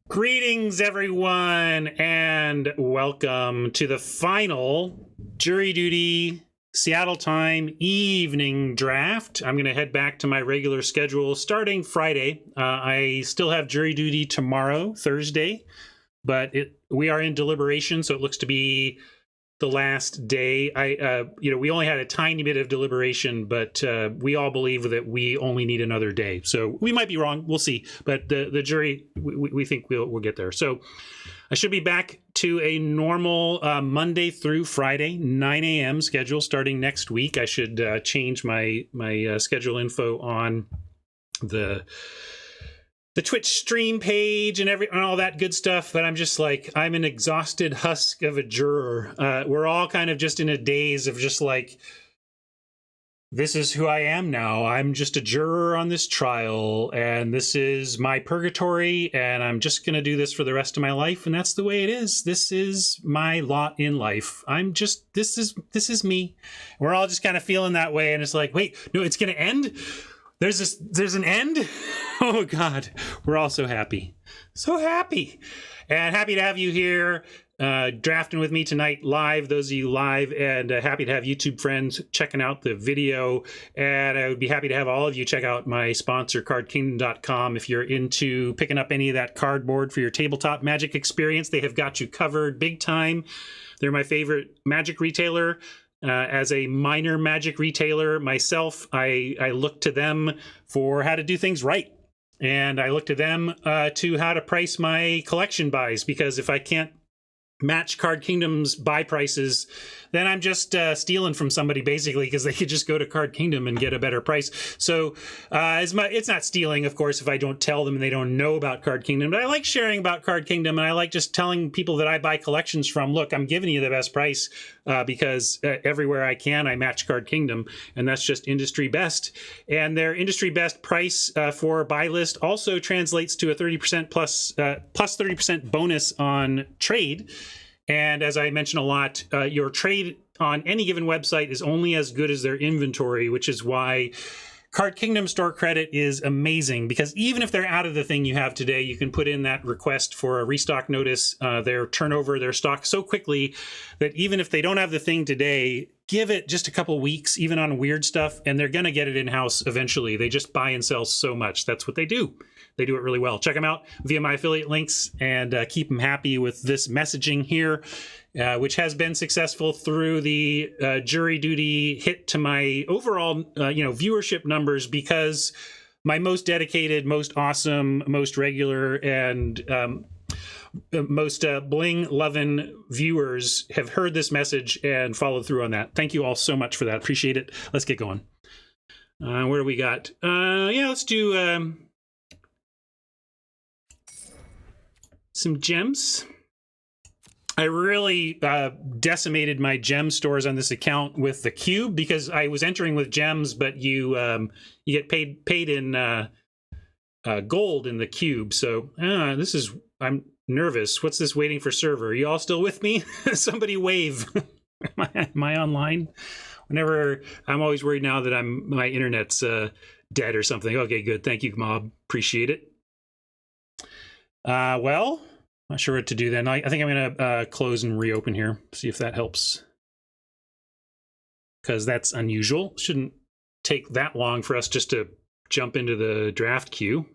Greetings, everyone, and welcome to the final Jury Duty Seattle time evening draft. I'm going to head back to my regular schedule starting Friday. I still have jury duty tomorrow, Thursday, but we are in deliberation, so it looks to be the last day. We only had a tiny bit of deliberation, but we all believe that we only need another day. So we might be wrong. We'll see. But the jury, we think we'll get there. So I should be back to a normal Monday through Friday, 9 a.m. schedule starting next week. I should change my schedule info on the Twitch stream page and all that good stuff, but I'm just like, I'm an exhausted husk of a juror. We're all kind of just in a daze of just like, this is who I am now. I'm just a juror on this trial, and this is my purgatory, and I'm just going to do this for the rest of my life, and that's the way it is. This is my lot in life. This is me. We're all just kind of feeling that way, and it's like, wait, no, it's going to end? There's an end? Oh God, we're all so happy. So happy. And happy to have you here drafting with me tonight live, those of you live, and happy to have YouTube friends checking out the video. And I would be happy to have all of you check out my sponsor, cardkingdom.com. If you're into picking up any of that cardboard for your tabletop Magic experience, they have got you covered big time. They're my favorite Magic retailer. As a minor Magic retailer myself, I look to them for how to do things right. And I look to them to how to price my collection buys, because if I can't match Card Kingdom's buy prices, then I'm just stealing from somebody, basically, because they could just go to Card Kingdom and get a better price. So it's not stealing, of course, if I don't tell them and they don't know about Card Kingdom, but I like sharing about Card Kingdom, and I like just telling people that I buy collections from, look, I'm giving you the best price because everywhere I can, I match Card Kingdom, and that's just industry best. And their industry best price for buy list also translates to a 30% plus 30% bonus on trade. And as I mention a lot, your trade on any given website is only as good as their inventory, which is why Card Kingdom store credit is amazing, because even if they're out of the thing you have today, you can put in that request for a restock notice. Their turnover, their stock so quickly that even if they don't have the thing today, give it just a couple weeks, even on weird stuff, and they're going to get it in-house eventually. They just buy and sell so much. That's what they do. They do it really well. Check them out via my affiliate links, and keep them happy with this messaging here, which has been successful through the jury duty hit to my overall viewership numbers, because my most dedicated, most awesome, most regular, and most bling-loving viewers have heard this message and followed through on that. Thank you all so much for that. Appreciate it. Let's get going. Where do we got? Let's do some gems. I really decimated my gem stores on this account with the cube, because I was entering with gems, but you get paid in gold in the cube. So I'm nervous. What's this waiting for server? Are you all still with me? Somebody wave. Am I online? Whenever I'm always worried now that my internet's dead or something. Okay, good. Thank you, Mob. Appreciate it. Well, not sure what to do then. I think I'm going to close and reopen here. See if that helps. Because that's unusual. Shouldn't take that long for us just to jump into the draft queue.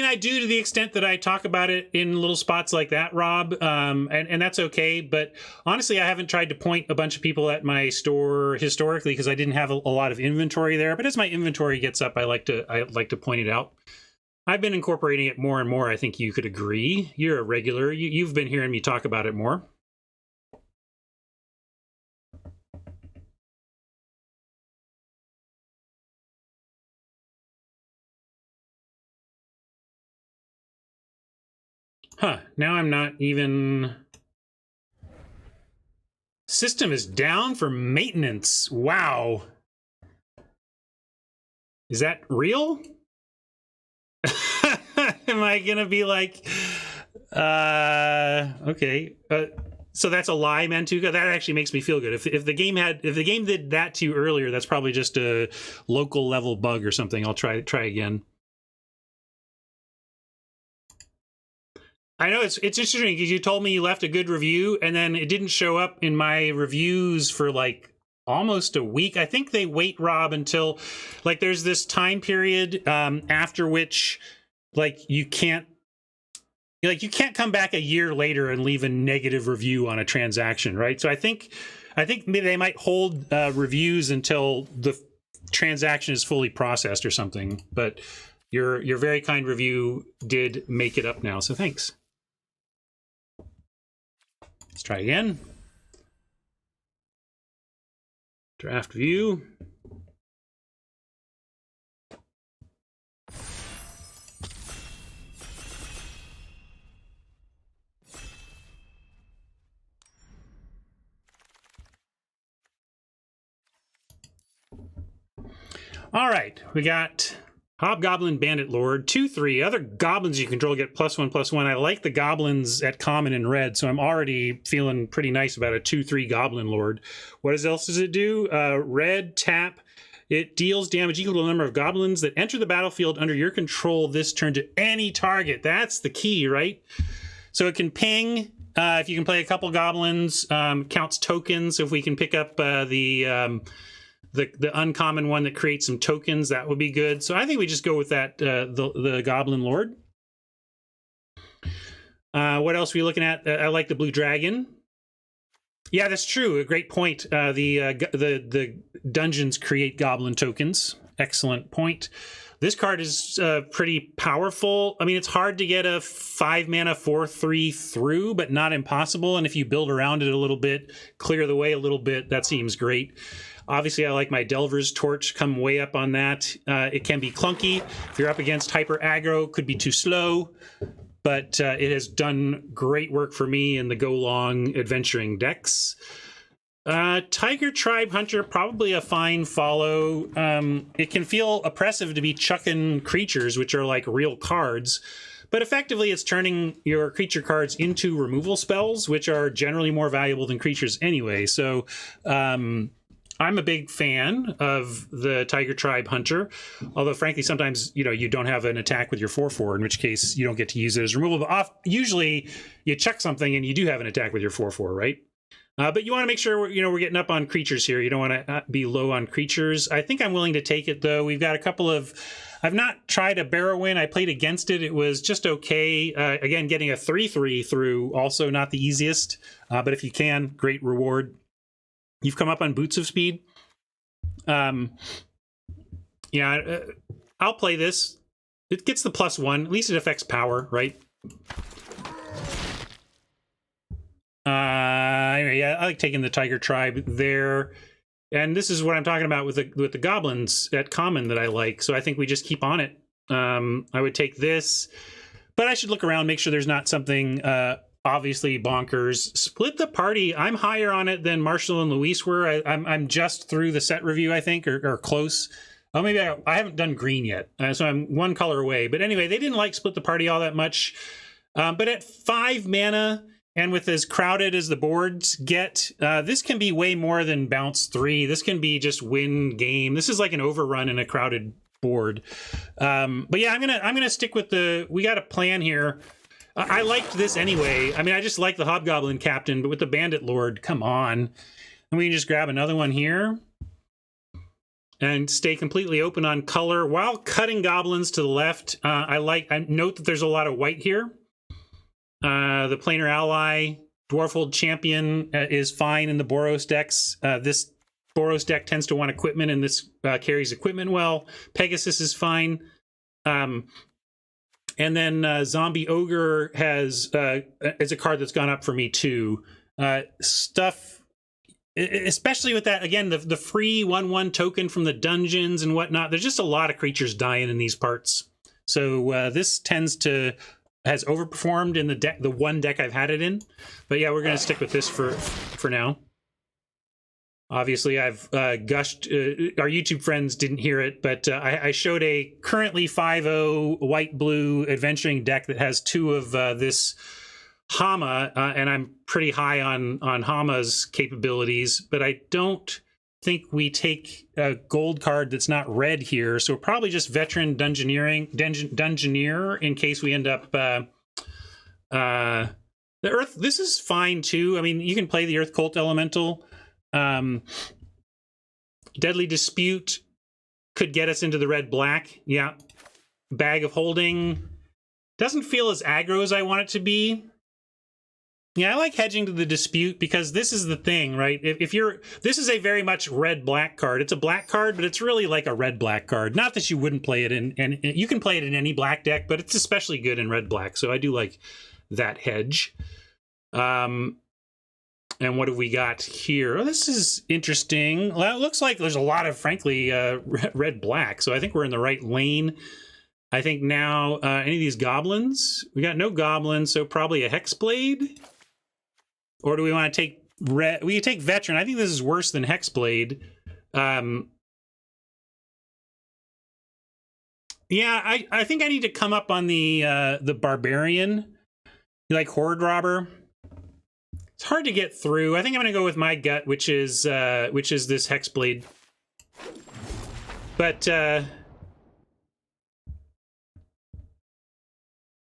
I do, to the extent that I talk about it in little spots like that, Rob, and that's okay. But honestly, I haven't tried to point a bunch of people at my store historically, because I didn't have a lot of inventory there. But as my inventory gets up, I like to point it out. I've been incorporating it more and more. I think you could agree. You're a regular. You've been hearing me talk about it more. Huh, now I'm not even... System is down for maintenance. Wow. Is that real? Am I gonna be like, Okay. So that's a lie, Mantuka. That actually makes me feel good. If the game did that to you earlier, that's probably just a local level bug or something. I'll try again. I know it's interesting because you told me you left a good review and then it didn't show up in my reviews for like almost a week. I think they wait, Rob, until like there's this time period after which like you can't come back a year later and leave a negative review on a transaction, right? So I think maybe they might hold reviews until the transaction is fully processed or something. But your very kind review did make it up now, so thanks. Let's try again. Draft view. All right, we got Hobgoblin Bandit Lord, 2/3. Other goblins you control get +1/+1. I like the goblins at common and red, so I'm already feeling pretty nice about a 2/3 Goblin Lord. What else does it do? Red, tap. It deals damage equal to the number of goblins that enter the battlefield under your control this turn to any target. That's the key, right? So it can ping. If you can play a couple goblins, counts tokens. If we can pick up the uncommon one that creates some tokens, that would be good. So I think we just go with that, the Goblin Lord. What else are we looking at? I like the Blue Dragon. Yeah, that's true. A great point. The dungeons create goblin tokens. Excellent point. This card is pretty powerful. I mean, it's hard to get a 5-mana 4/3 through, but not impossible. And if you build around it a little bit, clear the way a little bit, that seems great. Obviously, I like my Delver's Torch, come way up on that. It can be clunky. If you're up against hyper aggro, could be too slow, but it has done great work for me in the Go Long adventuring decks. Tiger Tribe Hunter, probably a fine follow. It can feel oppressive to be chucking creatures, which are like real cards, but effectively it's turning your creature cards into removal spells, which are generally more valuable than creatures anyway. So I'm a big fan of the Tiger Tribe Hunter, although frankly sometimes you don't have an attack with your 4/4, in which case you don't get to use it as removal. But usually you chuck something and you do have an attack with your 4/4, right? But you want to make sure we're getting up on creatures here. You don't want to be low on creatures. I think I'm willing to take it though. We've got a couple of. I've not tried a Barrowin. I played against it. It was just okay. Again, getting a 3/3 through also not the easiest. But if you can, great reward. You've come up on Boots of Speed. I'll play this. It gets the +1. At least it affects power, right? I like taking the Tiger Tribe there. And this is what I'm talking about with the goblins at common that I like. So I think we just keep on it. I would take this. But I should look around, make sure there's not something obviously bonkers. Split the Party. I'm higher on it than Marshall and Luis were. I'm just through the set review, I think, or close. Oh, maybe I haven't done green yet, so I'm one color away. But anyway, they didn't like Split the Party all that much. But at 5 mana, and with as crowded as the boards get, this can be way more than bounce 3. This can be just win game. This is like an overrun in a crowded board. But yeah, I'm gonna stick with we got a plan here. I liked this anyway. I mean, I just like the Hobgoblin Captain, but with the Bandit Lord, come on. And we can just grab another one here and stay completely open on color while cutting goblins to the left. I note that there's a lot of white here. The Planar Ally, Dwarfold Champion is fine in the Boros decks. This Boros deck tends to want equipment, and this carries equipment well. Pegasus is fine. And then Zombie Ogre is a card that's gone up for me too. Stuff, especially with that, again, the free 1/1 token from the dungeons and whatnot. There's just a lot of creatures dying in these parts. So this has overperformed in the one deck I've had it in. But yeah, we're going to stick with this for now. Obviously, I've gushed. Our YouTube friends didn't hear it, but I showed a currently 5/0 white-blue adventuring deck that has 2 of this Hama, and I'm pretty high on Hama's capabilities, but I don't think we take a gold card that's not red here. So probably just veteran Dungeoneer in case we end up the Earth. This is fine too. I mean, you can play the Earth Cult Elemental. Deadly Dispute could get us into the red black. Yeah. Bag of Holding doesn't feel as aggro as I want it to be. Yeah, I like hedging to the Dispute because this is the thing, right? If you're, this is a very much red-black card. It's a black card, but it's really like a red-black card. Not that you wouldn't play it in, and you can play it in any black deck, but it's especially good in red-black. So I do like that hedge. And what have we got here? Oh, this is interesting. Well, it looks like there's a lot of, frankly, red-black. So I think we're in the right lane. I think now, any of these goblins? We got no goblins, so probably a Hexblade. Or do we want to take red? We can take veteran. I think this is worse than Hexblade. Yeah, I think I need to come up on the barbarian, like Horde Robber. It's hard to get through. I think I'm going to go with my gut, which is this Hexblade. But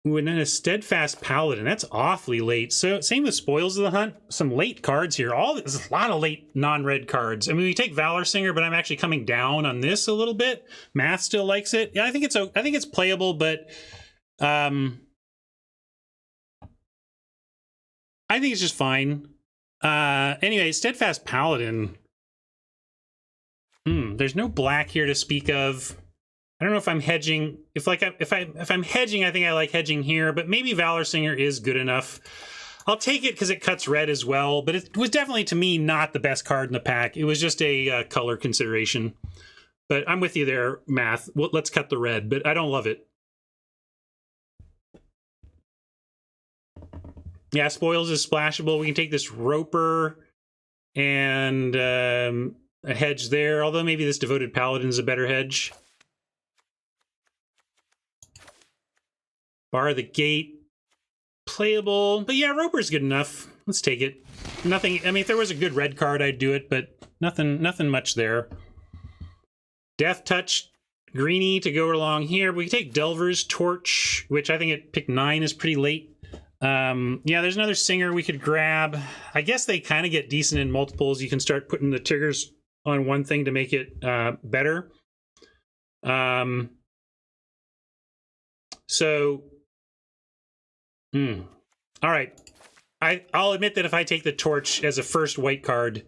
ooh, and then a Steadfast Paladin. That's awfully late. So same with Spoils of the Hunt. Some late cards here. There's a lot of late non-red cards. I mean, we take Valor Singer, but I'm actually coming down on this a little bit. Math still likes it. Yeah, I think it's playable, but I think it's just fine. Anyway, Steadfast Paladin. There's no black here to speak of. I don't know if I'm hedging. If I'm hedging, I think I like hedging here, but maybe Valor Singer is good enough. I'll take it because it cuts red as well, but it was definitely, to me, not the best card in the pack. It was just a color consideration. But I'm with you there, Math. Well, let's cut the red, but I don't love it. Yeah, Spoils is splashable. We can take this Roper and a hedge there, although maybe this Devoted Paladin is a better hedge. Bar the Gate, playable, but yeah, Roper's good enough. Let's take it. Nothing. I mean, if there was a good red card, I'd do it, but nothing much there. Death Touch, greeny to go along here. We can take Delver's Torch, which I think at pick 9 is pretty late. Yeah, there's another Singer we could grab. I guess they kind of get decent in multiples. You can start putting the triggers on one thing to make it better. So. All right. I'll admit that if I take the Torch as a first white card,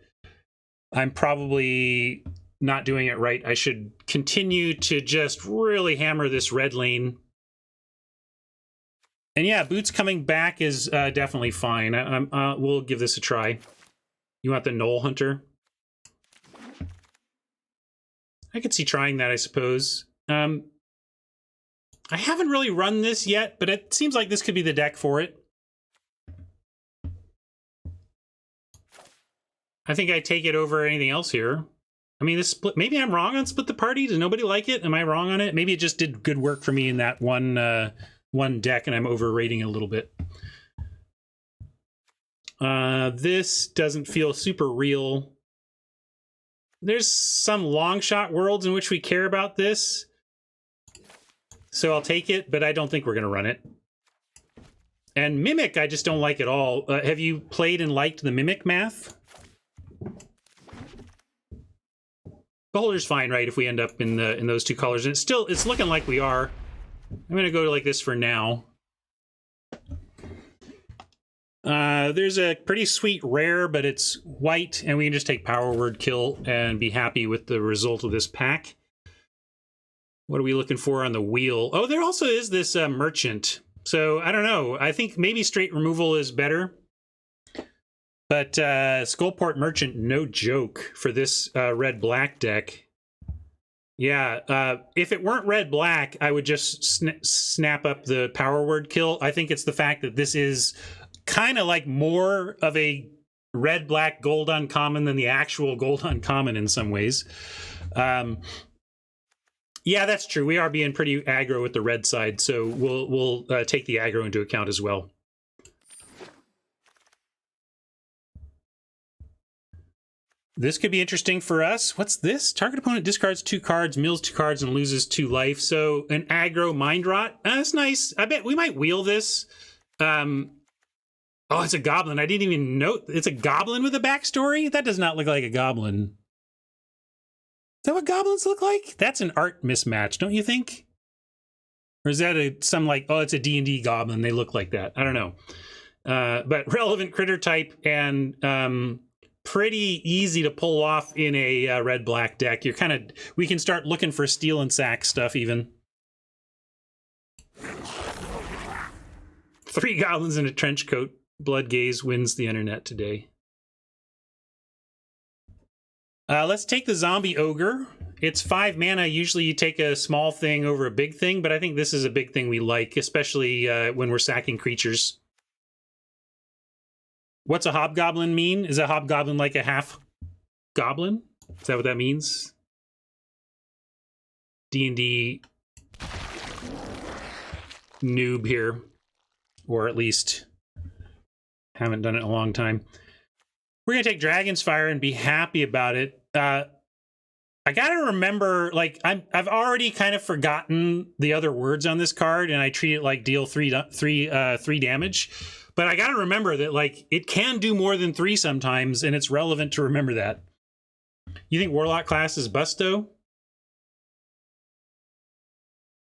I'm probably not doing it right. I should continue to just really hammer this red lane. And yeah, Boots coming back is definitely fine. We'll give this a try. You want the Knoll Hunter? I could see trying that, I suppose. I haven't really run this yet, but it seems like this could be the deck for it. I think I take it over anything else here. I mean, this split. Maybe I'm wrong on Split the Party. Does nobody like it? Am I wrong on it? Maybe it just did good work for me in that one deck, and I'm overrating it a little bit. This doesn't feel super real. There's some long shot worlds in which we care about this. So I'll take it, but I don't think we're going to run it. And Mimic, I just don't like at all. Have you played and liked the Mimic, Math? Beholder's fine, right, if we end up in those two colors. And it's looking like we are. I'm going to go like this for now. There's a pretty sweet rare, but it's white, and we can just take Power Word Kill and be happy with the result of this pack. What are we looking for on the wheel? Oh, there also is this Merchant. So, I don't know. I think maybe straight removal is better. But Skullport Merchant, no joke for this red-black deck. Yeah, if it weren't red-black, I would just snap up the Power Word Kill. I think it's the fact that this is kind of like more of a red-black gold uncommon than the actual gold uncommon in some ways. Yeah, that's true. We are being pretty aggro with the red side, so we'll take the aggro into account as well. This could be interesting for us. What's this? Target opponent discards 2 cards, mills 2 cards, and loses 2 life. So an aggro mind rot. That's nice. I bet we might wheel this. Oh, it's a goblin. I didn't even know. It's a goblin with a backstory? That does not look like a goblin. Is that what goblins look like? That's an art mismatch, don't you think? Or is that some like, oh, it's a D&D goblin. They look like that. I don't know. But relevant critter type and pretty easy to pull off in a red-black deck. You're kind of, we can start looking for steal and sack stuff even. 3 goblins in a trench coat. Blood Gaze wins the internet today. Let's take the zombie ogre. It's 5 mana. Usually you take a small thing over a big thing, but I think this is a big thing we like, especially when we're sacking creatures. What's a hobgoblin mean? Is a hobgoblin like a half goblin? Is that what that means? D&D noob here, or at least haven't done it in a long time. We're gonna take Dragon's Fire and be happy about it. I gotta remember, like, I've already kind of forgotten the other words on this card, and I treat it like deal 3 damage. But I gotta remember that, like, it can do more than 3 sometimes, and it's relevant to remember that. You think Warlock class is Busto?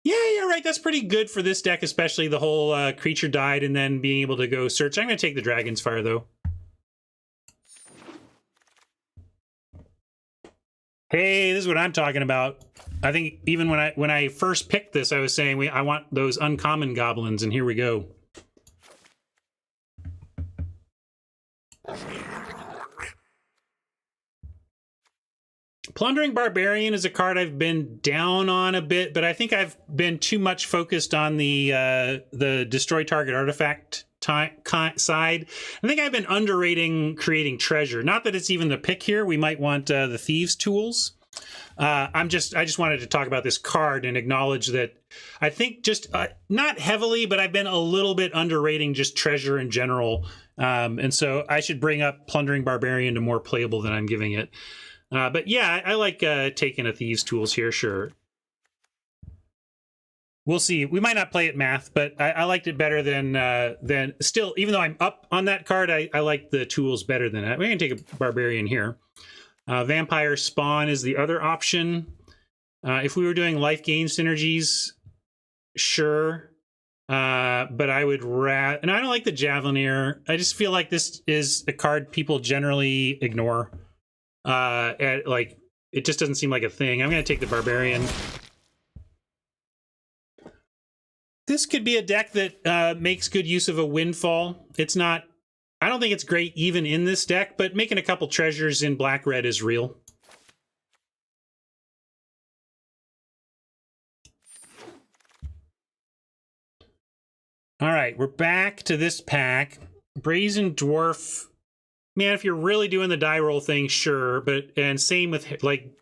Yeah, right. That's pretty good for this deck, especially the whole creature died and then being able to go search. I'm gonna take the Dragon's Fire though. Hey, this is what I'm talking about. I think even when I first picked this, I was saying I want those uncommon goblins, and here we go. Plundering Barbarian is a card I've been down on a bit, but I think I've been too much focused on the destroy target artifact side. I think I've been underrating creating treasure. Not that it's even the pick here. We might want the Thieves tools. I just wanted to talk about this card and acknowledge that I think just not heavily, but I've been a little bit underrating just treasure in general. And so I should bring up Plundering Barbarian to more playable than I'm giving it. But yeah, I like taking a Thieves tools here, sure. We'll see. We might not play it math, but I liked it better than still, even though I'm up on that card, I like the tools better than that. We're going to take a Barbarian here. Vampire Spawn is the other option. If we were doing life gain synergies, sure. But I would rather, and I don't like the Javelineer. I just feel like this is a card people generally ignore. Like, it just doesn't seem like a thing. I'm going to take the Barbarian. This could be a deck that makes good use of a Windfall. It's not, I don't think it's great even in this deck, but making a couple treasures in black-red is real. All right, we're back to this pack. Brazen Dwarf. Man, if you're really doing the die roll thing, sure. But, and same with, like,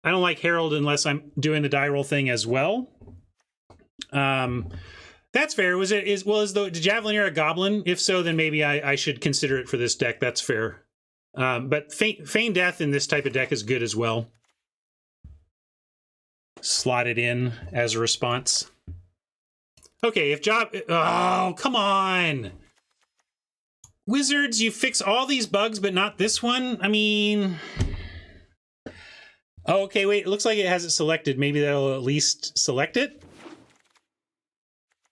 I don't like Herald unless I'm doing the die roll thing as well. That's fair. Is the Javelineer a goblin? If so, then maybe I should consider it for this deck. That's fair. But Feign Death in this type of deck is good as well. Slot it in as a response. Okay, oh, come on. Wizards, you fix all these bugs, but not this one? I mean... Oh, okay, wait, it looks like it has it selected. Maybe that'll at least select it?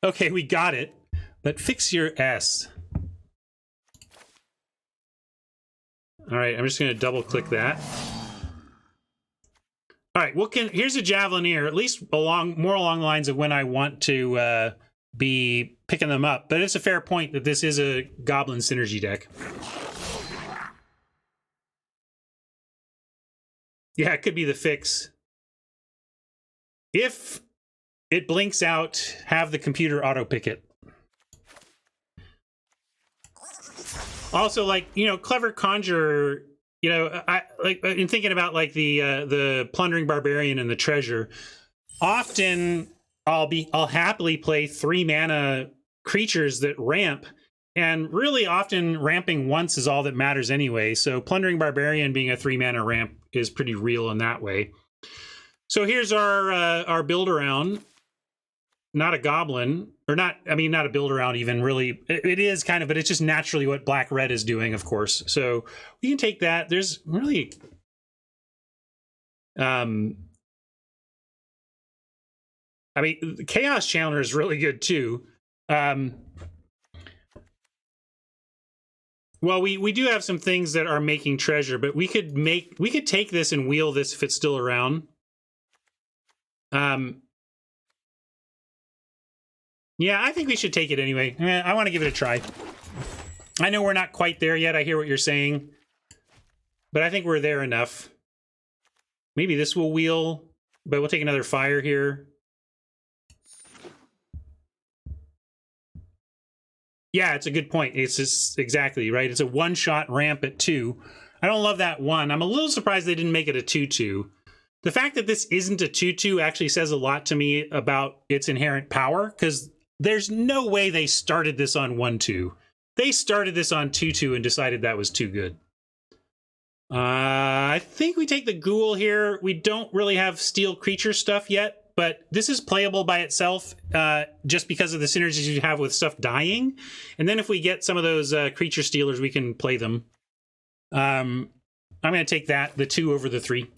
Okay, we got it. But fix your S. All right, I'm just going to double-click that. All right, here's a Javelineer, at least more along the lines of when I want to be picking them up. But it's a fair point that this is a Goblin Synergy deck. Yeah, it could be the fix. If it blinks out, have the computer auto-pick it. Also, like, you know, Clever Conjurer, you know, I like in thinking about like the Plundering Barbarian and the treasure, often I'll happily play 3 mana creatures that ramp And really often ramping once is all that matters anyway. So Plundering Barbarian being a 3-mana ramp is pretty real in that way. So here's our build around. Not a goblin, or not, I mean, not a build around even, really. It is kind of, but it's just naturally what black-red is doing, of course. So we can take that. There's really... I mean, Chaos Channeler is really good, too. Well, we do have some things that are making treasure, but we could take this and wheel this if it's still around. Yeah, I think we should take it anyway. I want to give it a try. I know we're not quite there yet. I hear what you're saying. But I think we're there enough. Maybe this will wheel, but we'll take another fire here. Yeah, it's a good point. It's just exactly right. It's a one-shot ramp at 2. I don't love that 1. I'm a little surprised they didn't make it a 2/2. The fact that this isn't a 2/2 actually says a lot to me about its inherent power, because there's no way they started this on 1/2. They started this on 2/2 and decided that was too good. I think we take the Ghoul here. We don't really have steel creature stuff yet, but this is playable by itself just because of the synergies you have with stuff dying. And then if we get some of those creature stealers, we can play them. I'm going to take that, the 2 over the 3.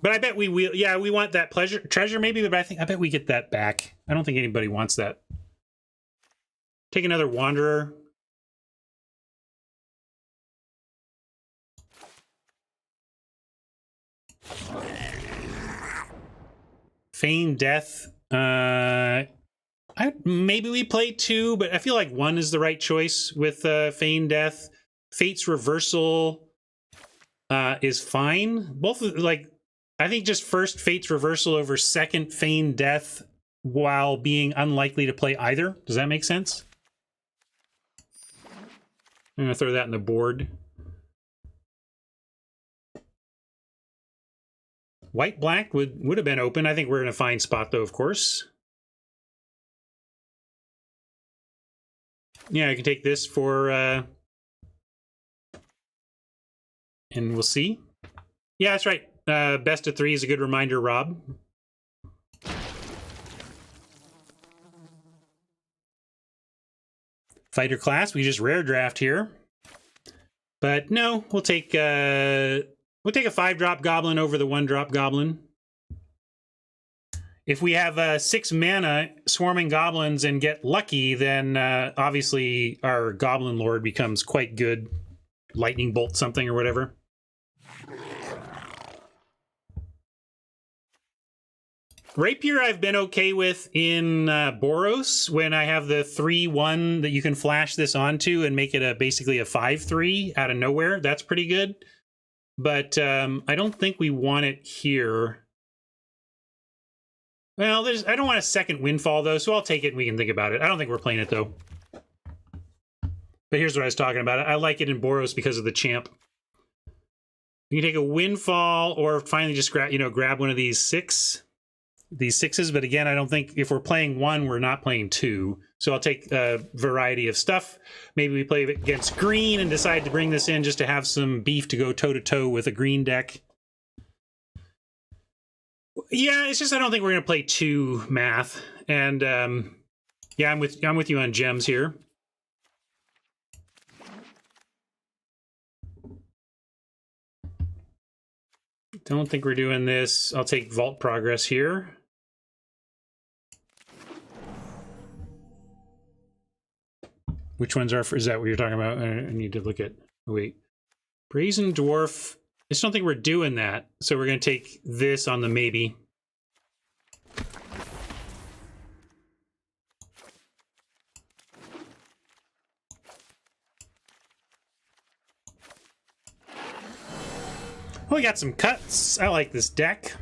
But I bet we will. Yeah, we want that treasure maybe, but I bet we get that back. I don't think anybody wants that. Take another Wanderer. Feign Death. Maybe we play 2, but I feel like 1 is the right choice with Feign Death. Fate's Reversal is fine. Both, like, I think just first Fate's Reversal over second Feign Death while being unlikely to play either. Does that make sense? I'm going to throw that in the board. White-black would have been open. I think we're in a fine spot, though, of course. Yeah, I can take this for... and we'll see. Yeah, that's right. Best of 3 is a good reminder, Rob. Fighter class, we just rare draft here. But no, we'll take a 5-drop goblin over the 1-drop goblin. If we have 6 mana swarming goblins and get lucky, then obviously our Goblin Lord becomes quite good. Lightning bolt something or whatever. Rapier I've been okay with in Boros when I have the 3/1 that you can flash this onto and make it basically a 5/3 out of nowhere. That's pretty good. But I don't think we want it here. Well, I don't want a second Windfall, though, so I'll take it and we can think about it. I don't think we're playing it, though. But here's what I was talking about. I like it in Boros because of the champ. You can take a Windfall or finally just grab one of these 6s. But again, I don't think if we're playing 1, we're not playing 2. So I'll take a variety of stuff. Maybe we play against green and decide to bring this in just to have some beef to go toe-to-toe with a green deck. Yeah, it's just I don't think we're going to play 2 math. And yeah, I'm with you on gems here. Don't think we're doing this. I'll take Vault Progress here. Which ones are, is that what you're talking about? I need to look at, wait. Brazen Dwarf, I just don't think we're doing that. So we're going to take this on the maybe. Oh, we got some cuts. I like this deck.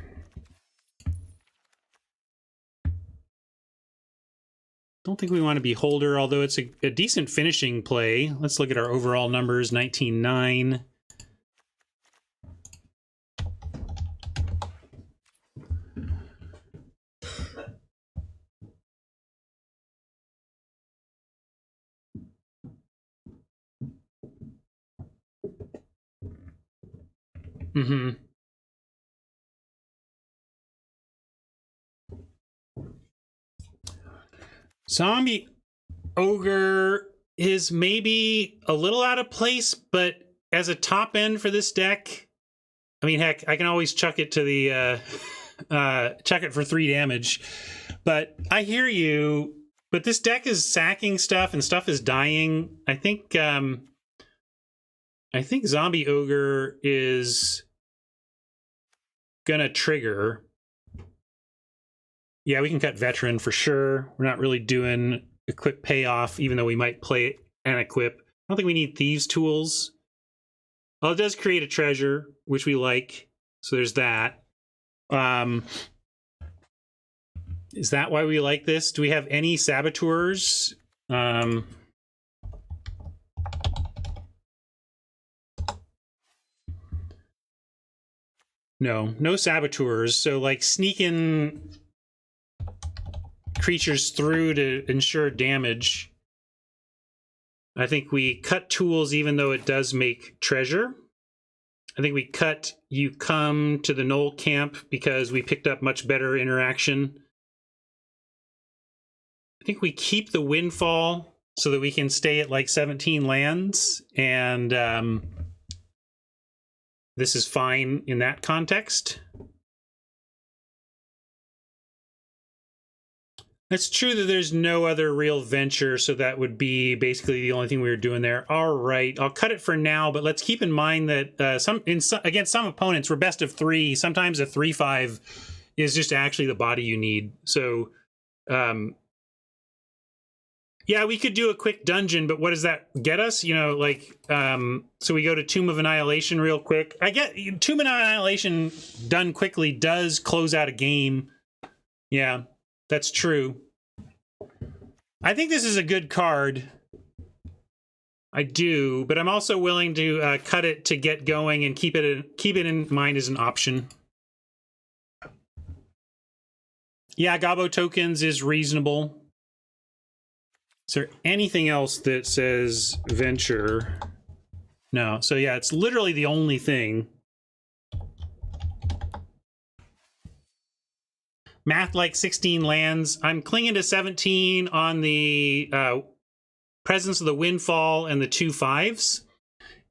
Don't think we want to be Holder, although it's a decent finishing play. Let's look at our overall numbers. 19-9. Mm-hmm. Zombie Ogre is maybe a little out of place, but as a top end for this deck, I mean, heck, I can always chuck it to the chuck it for 3 damage. But I hear you. But this deck is sacking stuff and stuff is dying. I think Zombie Ogre is gonna trigger. Yeah, we can cut Veteran for sure. We're not really doing equip payoff, even though we might play it and equip. I don't think we need Thieves' Tools. Well, it does create a treasure, which we like. So there's that. Is that why we like this? Do we have any Saboteurs? No Saboteurs. So like sneaking creatures through to ensure damage. I think we cut tools even though it does make treasure. I think we cut you come to the Knoll camp because we picked up much better interaction. I think we keep the Windfall so that we can stay at like 17 lands, and this is fine in that context. It's true that there's no other real venture, so that would be basically the only thing we were doing there. All right, I'll cut it for now, but let's keep in mind that against some opponents, we're best of 3. Sometimes a 3/5 is just actually the body you need. So, yeah, we could do a quick dungeon, but what does that get us? You know, like, so we go to Tomb of Annihilation real quick. I get Tomb of Annihilation done quickly does close out a game. Yeah. That's true. I think this is a good card. I do, but I'm also willing to cut it to get going and keep it in mind as an option. Yeah, Gobbo tokens is reasonable. Is there anything else that says venture? No. So yeah, it's literally the only thing. Math like 16 lands. I'm clinging to 17 on the presence of the Windfall and the 2 5s,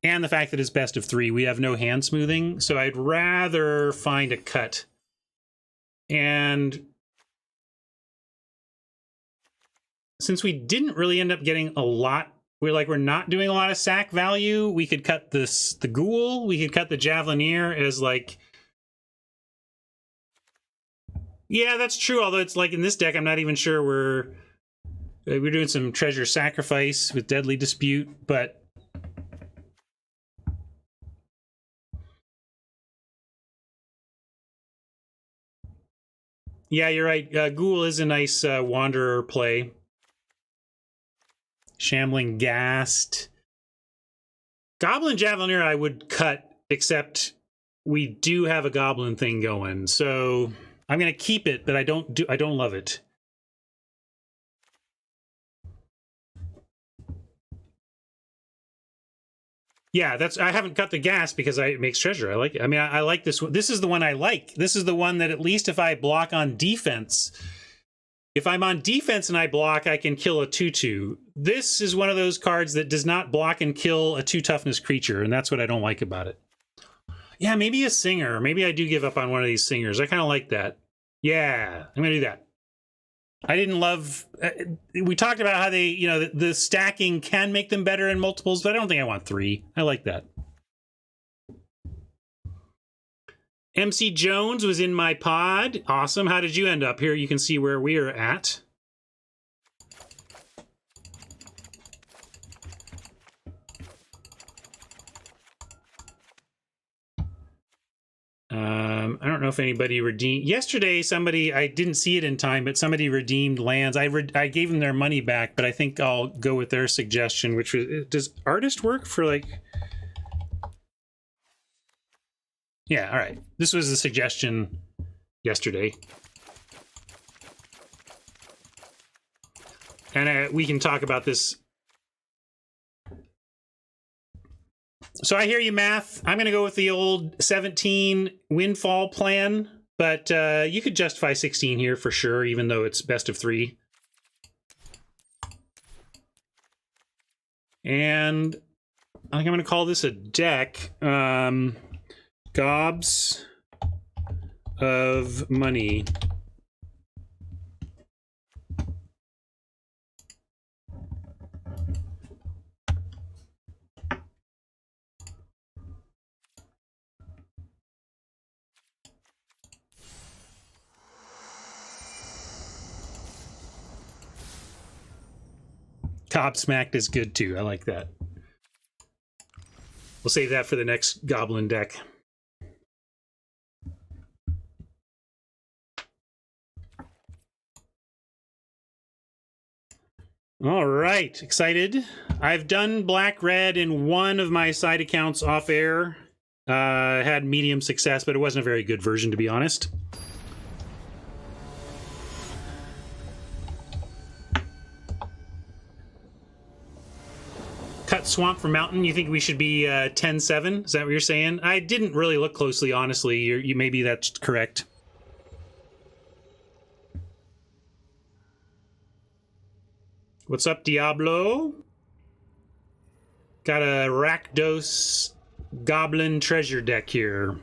and the fact that it's best of 3. We have no hand smoothing, so I'd rather find a cut. And since we didn't really end up getting a lot, we're not doing a lot of sack value, we could cut the Ghoul, we could cut the Javelineer as like... Yeah, that's true, although it's like in this deck, I'm not even sure we're doing some treasure sacrifice with Deadly Dispute, but... Yeah, you're right. Ghoul is a nice Wanderer play. Shambling Ghast. Goblin Javelineer I would cut, except we do have a Goblin thing going, so... I'm going to keep it, but I don't love it. Yeah, I haven't cut the gas because it makes treasure. I like it. I mean, I like this one. This is the one I like. This is the one that at least if I block on defense, if I'm on defense and I block, I can kill a 2/2. This is one of those cards that does not block and kill a 2 toughness creature, and that's what I don't like about it. Yeah, maybe a Singer. Maybe I do give up on one of these Singers. I kind of like that. Yeah, I'm going to do that. I didn't love... we talked about how they, you know, the stacking can make them better in multiples, but I don't think I want 3. I like that. MC Jones was in my pod. Awesome. How did you end up? Here you can see where we are at. I don't know if anybody redeemed... Yesterday, somebody... I didn't see it in time, but somebody redeemed lands. I gave them their money back, but I think I'll go with their suggestion, which was... Does Artist work for, like... Yeah, all right. This was a suggestion yesterday. And we can talk about this So I hear you, Math. I'm going to go with the old 17 windfall plan, but you could justify 16 here for sure, even though it's best of 3. And I think I'm going to call this a deck. Gobs of money. Gobsmacked is good too. I like that. We'll save that for the next goblin deck. All right, excited. I've done black-red in one of my side accounts off air. Had medium success, but it wasn't a very good version, to be honest. Cut swamp for mountain. You think we should be 10-7? Is that what you're saying? I didn't really look closely, honestly. You maybe that's correct. What's up, Diablo? Got a Rakdos Goblin treasure deck here.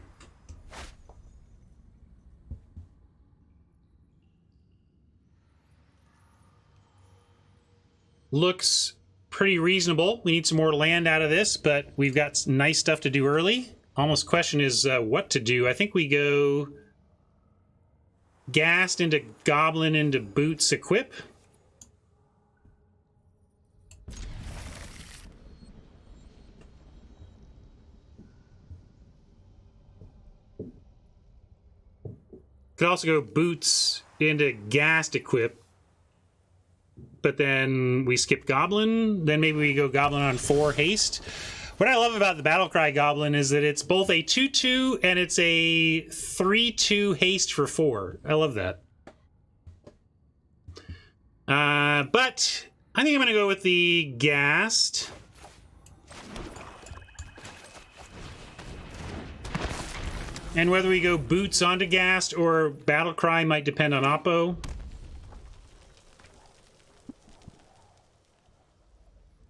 Looks pretty reasonable. We need some more land out of this, but we've got some nice stuff to do early. Almost question is what to do. I think we go Ghast into Goblin into Boots equip. Could also go Boots into Ghast equip. But then we skip Goblin. Then maybe we go Goblin on 4 haste. What I love about the Battlecry Goblin is that it's both a 2/2 and it's a 3/2 haste for 4. I love that. But I think I'm going to go with the Ghast. And whether we go Boots onto Ghast or Battlecry might depend on Oppo.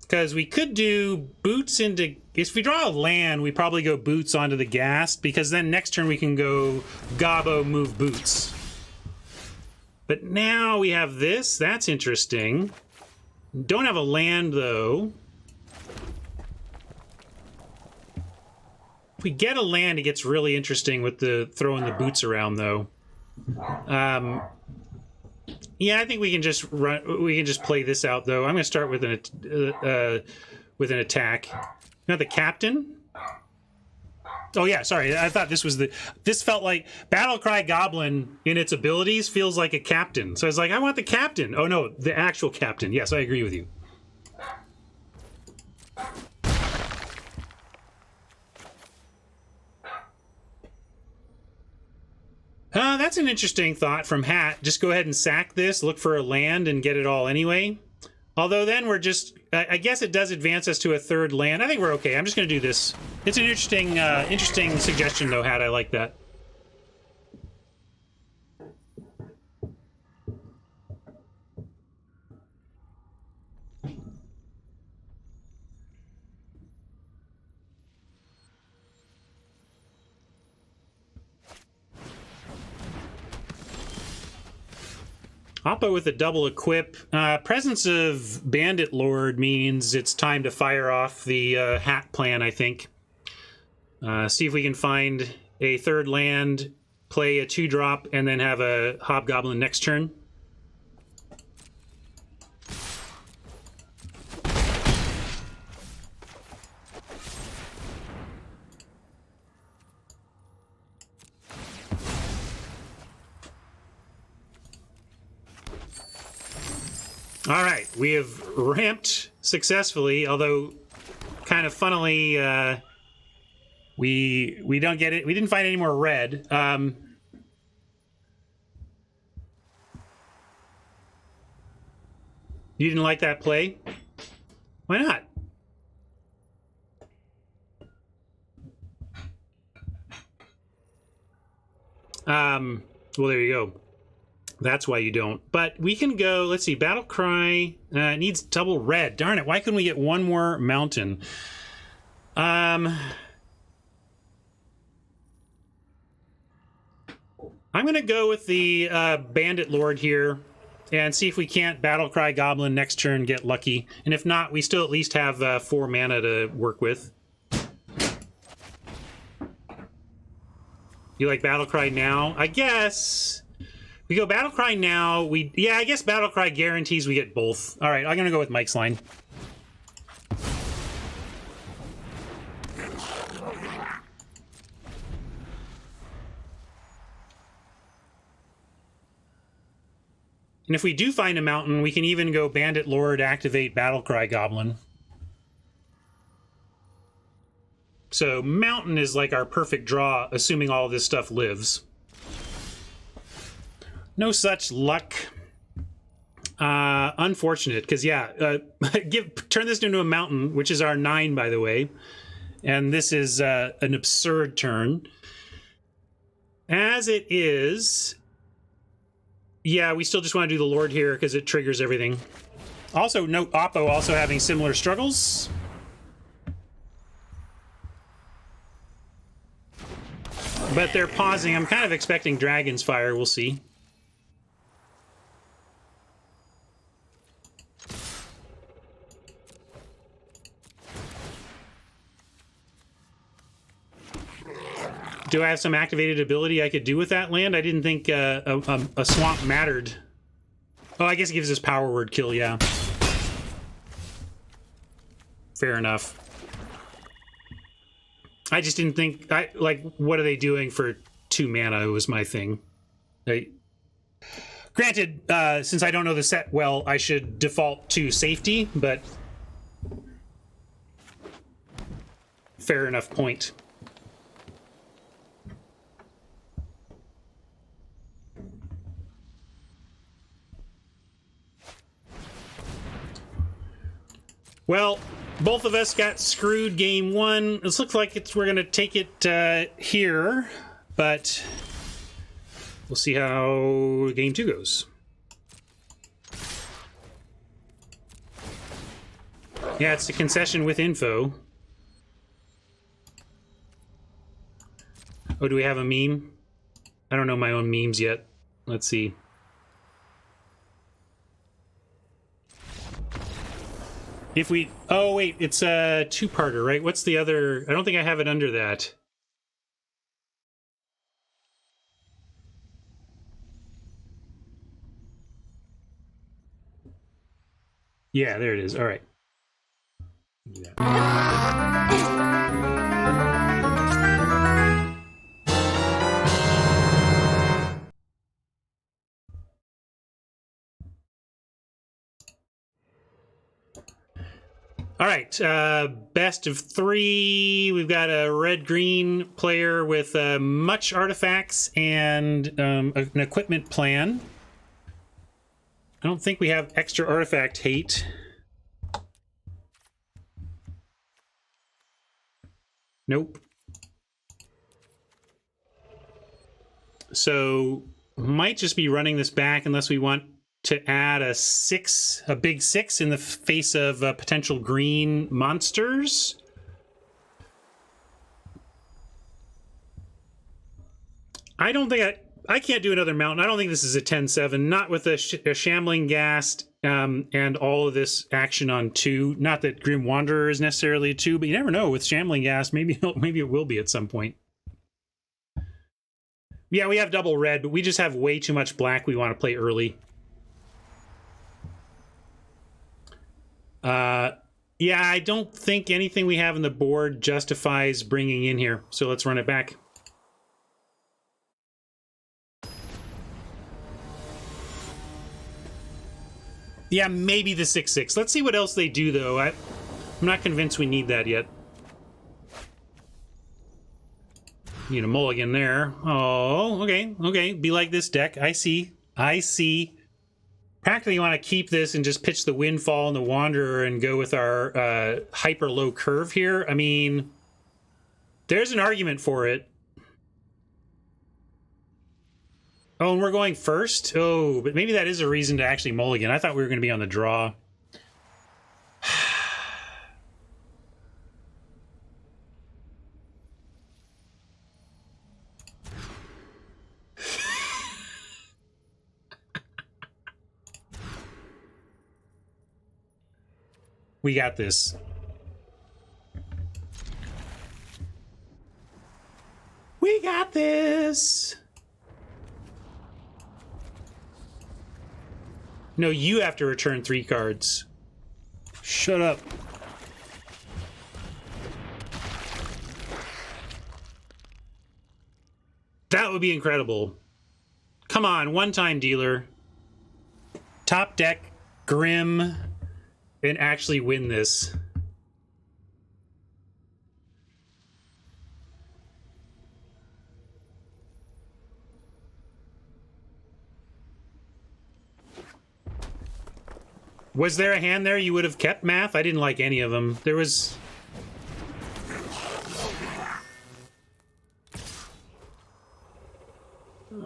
Because we could do Boots into... If we draw a land, we probably go Boots onto the Ghast, because then next turn we can go Gobbo, move Boots. But now we have this. That's interesting. Don't have a land, though. If we get a land, it gets really interesting with the throwing the Boots around, though. Yeah, I think we can just run. We can just play this out, though. I'm going to start with an attack. Not the captain. Oh yeah, sorry. I thought this was the. This felt like Battlecry Goblin in its abilities feels like a captain. So I was like, I want the captain. Oh no, the actual captain. Yes, I agree with you. That's an interesting thought from Hat. Just go ahead and sack this, look for a land, and get it all anyway. Although then we're just... I guess it does advance us to a 3rd land. I think we're okay. I'm just going to do this. It's an interesting interesting suggestion, though, Hat. I like that. Oppo with a double equip. Presence of Bandit Lord means it's time to fire off the Hat plan, I think. See if we can find a 3rd land, play a 2-drop, and then have a Hobgoblin next turn. All right, we have ramped successfully, although kind of funnily, we don't get it. We didn't find any more red. You didn't like that play? Why not? Well, there you go. That's why you don't. But we can go, let's see, Battle Cry needs double red. Darn it, why couldn't we get one more mountain? I'm going to go with the Bandit Lord here and see if we can't Battle Cry Goblin next turn, get lucky. And if not, we still at least have 4 mana to work with. You like Battle Cry now? I guess... We go Battle Cry now. Yeah, I guess Battle Cry guarantees we get both. All right, I'm going to go with Mike's line. And if we do find a mountain, we can even go Bandit Lord, activate Battle Cry Goblin. So mountain is like our perfect draw, assuming all this stuff lives. No such luck. Unfortunate, because yeah, turn this into a mountain, which is our 9, by the way. And this is an absurd turn. As it is, yeah, we still just want to do the Lord here because it triggers everything. Also, note Oppo also having similar struggles. But they're pausing. I'm kind of expecting Dragon's Fire. We'll see. Do I have some activated ability I could do with that land? I didn't think a swamp mattered. Oh, I guess it gives us power word kill, yeah. Fair enough. I just didn't think... like, what are they doing for 2 mana was my thing. Granted, since I don't know the set well, I should default to safety, but... Fair enough point. Well, both of us got screwed game 1. This looks like we're going to take it here, but we'll see how game 2 goes. Yeah, it's a concession with info. Oh, do we have a meme? I don't know my own memes yet. Let's see. If we... Oh, wait, it's a 2-parter, right? What's the other... I don't think I have it under that. Yeah, there it is. All right. All right, best of 3. We've got a red-green player with much artifacts and an equipment plan. I don't think we have extra artifact hate. Nope. So, might just be running this back unless we want to add a big 6 in the face of potential green monsters. I don't think I can't do another mountain. I don't think this is a 10-7, not with a Shambling Ghast and all of this action on 2. Not that Grim Wanderer is necessarily a 2, but you never know with Shambling Ghast. Maybe it will be at some point. Yeah, we have double red, but we just have way too much black we want to play early. Yeah, I don't think anything we have on the board justifies bringing in here. So let's run it back. Yeah, maybe the 6/6. Let's see what else they do, though. I'm not convinced we need that yet. Need a mulligan there. Oh, okay, okay. Be like this deck. I see. I see. Practically, you want to keep this and just pitch the Windfall and the Wanderer and go with our hyper low curve here. I mean, there's an argument for it. Oh, and we're going first? Oh, but maybe that is a reason to actually mulligan. I thought we were going to be on the draw. We got this. We got this. No, you have to return 3 cards. Shut up. That would be incredible. Come on, one-time dealer. Top deck, Grim, and actually win this. Was there a hand there you would have kept, Math? I didn't like any of them. There was...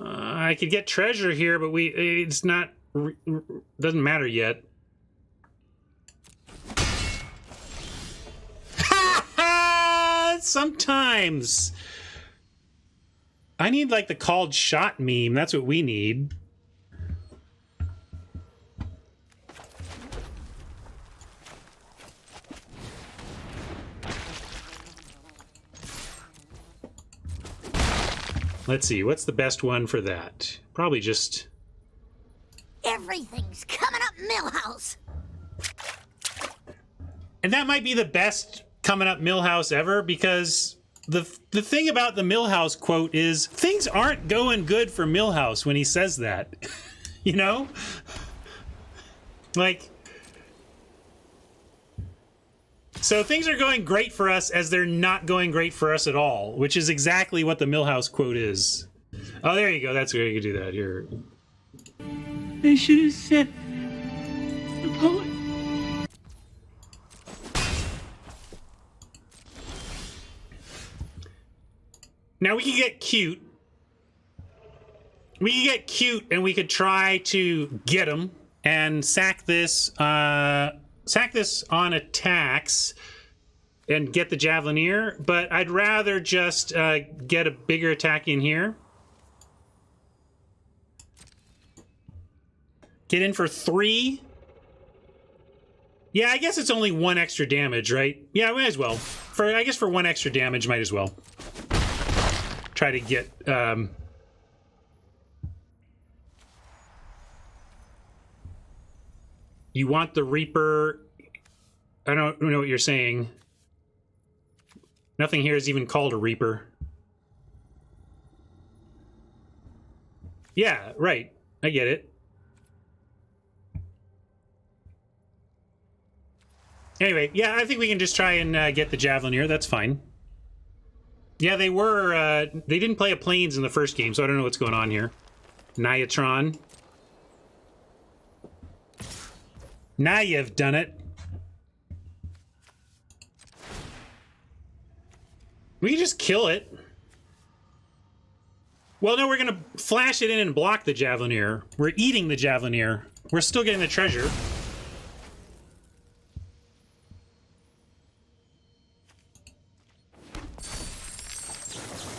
I could get treasure here, but it's not... doesn't matter yet. Sometimes. I need, like, the called shot meme. That's what we need. Let's see, what's the best one for that? Probably just... Everything's coming up Millhouse. And that might be the best coming up Millhouse ever, because the thing about the Millhouse quote is things aren't going good for Millhouse when he says that. You know? Like... So things are going great for us as they're not going great for us at all, which is exactly what the Millhouse quote is. Oh, there you go. That's where you can do that. Here. They should have said the poet. Now we can get cute. We can get cute and we could try to get him and sack this on attacks and get the Javelineer, but I'd rather just get a bigger attack in here. Get in for 3. Yeah, I guess it's only 1 extra damage, right? Yeah, might as well. I guess for 1 extra damage, might as well. Try to get... You want the Reaper... I don't know what you're saying. Nothing here is even called a Reaper. Yeah, right. I get it. Anyway, yeah, I think we can just try and get the Javelineer. That's fine. Yeah, they were... they didn't play a Plains in the first game, so I don't know what's going on here. Niatron. Now you've done it. We can just kill it. Well, no, we're going to flash it in and block the Javelineer. We're eating the Javelineer. We're still getting the treasure.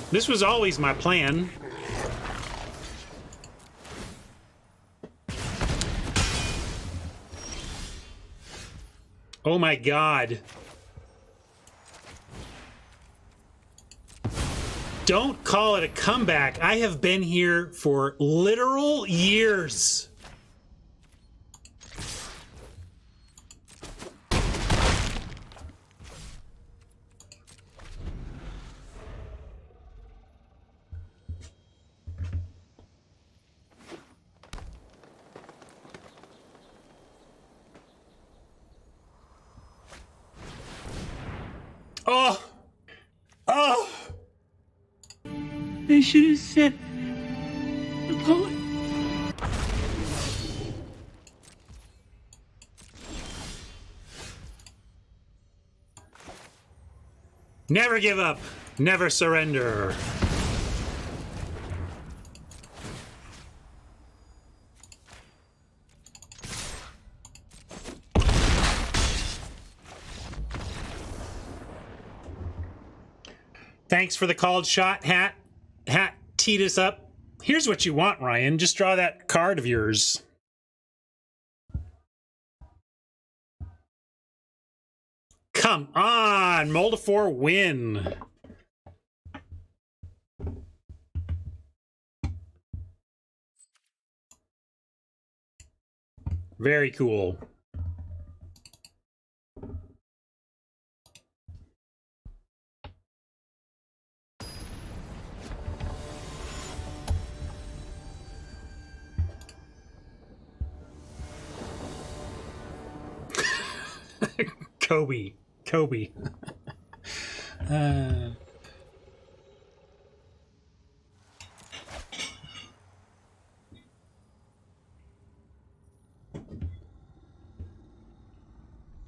This was always my plan. Oh my God. Don't call it a comeback. I have been here for literal years. Oh! Oh! They should have said the poet. Never give up. Never surrender. Thanks for the called shot, Hat. Hat teed us up. Here's what you want, Ryan. Just draw that card of yours. Come on, Moldafor win. Very cool. Kobe. All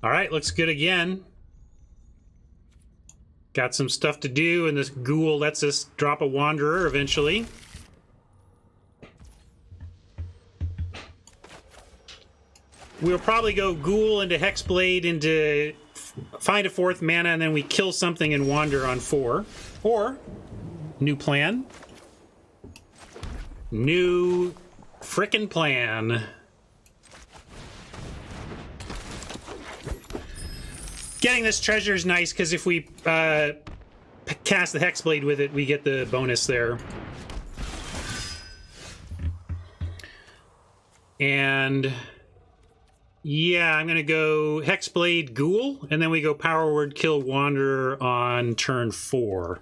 right, looks good again. Got some stuff to do, and this ghoul lets us drop a wanderer eventually. We'll probably go ghoul into hexblade into find a 4th mana, and then we kill something and wander on 4. Or new plan. New frickin' plan. Getting this treasure is nice because if we cast the hexblade with it, we get the bonus there. And yeah, I'm gonna go hexblade ghoul, and then we go power word kill wanderer on turn 4.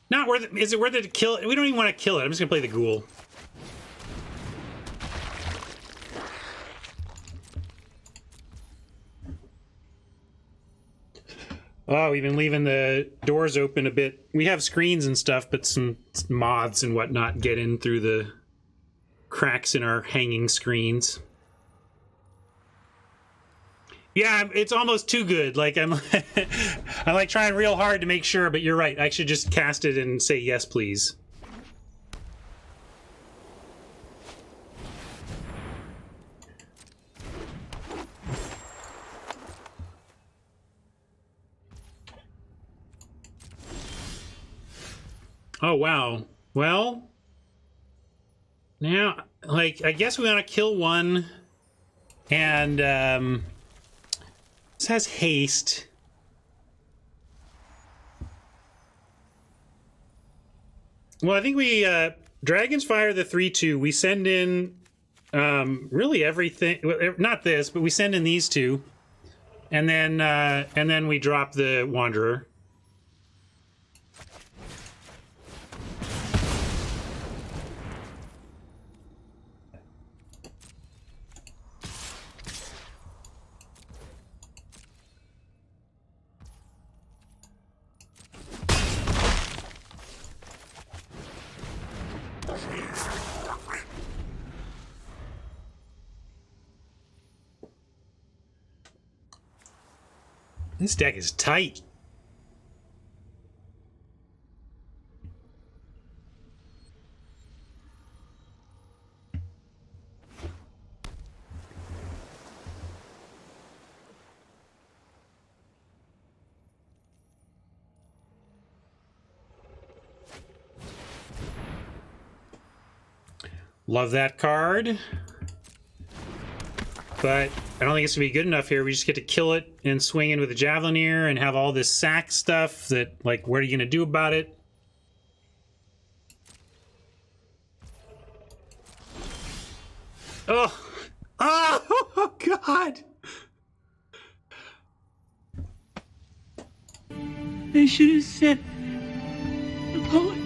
Not worth it. Is it worth it to kill it? We don't even want to kill it. I'm just gonna play the ghoul. Oh, we've been leaving the doors open a bit. We have screens and stuff, but some moths and whatnot get in through the cracks in our hanging screens. Yeah, it's almost too good. Like I'm like trying real hard to make sure, but you're right. I should just cast it and say yes, please. Oh wow. Well, now like I guess we want to kill one, and this has haste. Well, I think we Dragon's Fire the 3/2. We send in really everything. Not this, but we send in these two, and then we drop the Wanderer. This deck is tight. Love that card. But I don't think it's going to be good enough here. We just get to kill it and swing in with a Javelineer and have all this sack stuff that, like, what are you going to do about it? Oh! Oh, God! They should have said the poet.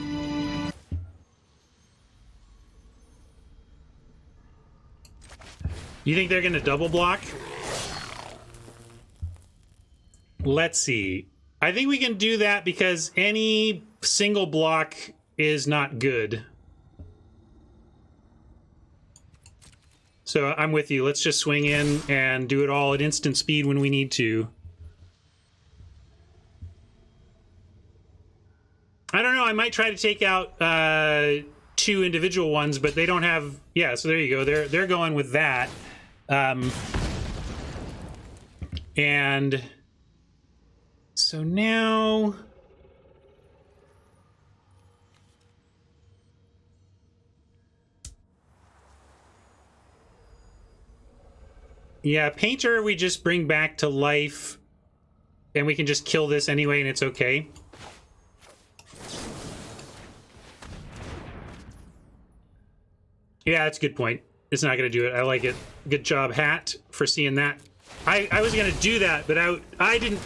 You think they're going to double block? Let's see. I think we can do that because any single block is not good. So I'm with you. Let's just swing in and do it all at instant speed when we need to. I don't know. I might try to take out 2 individual ones, but they don't have... Yeah, so there you go. They're going with that. And so now... Yeah, Painter we just bring back to life, and we can just kill this anyway, and it's okay. Yeah, that's a good point. It's not going to do it. I like it. Good job, Hat, for seeing that. I was going to do that, but I didn't...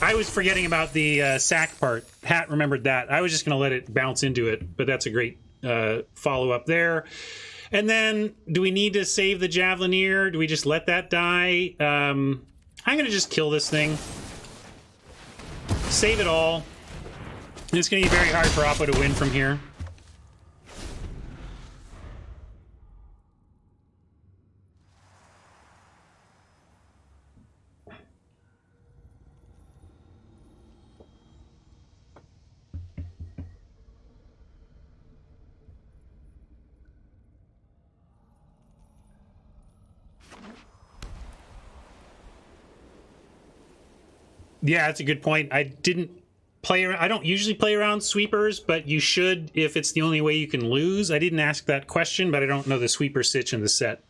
I was forgetting about the sack part. Hat remembered that. I was just going to let it bounce into it, but that's a great follow-up there. And then, do we need to save the Javelineer? Do we just let that die? I'm going to just kill this thing. Save it all. It's going to be very hard for Oppo to win from here. Yeah, that's a good point. I didn't play around. I don't usually play around sweepers, but you should if it's the only way you can lose. I didn't ask that question, but I don't know the sweeper sitch in the set.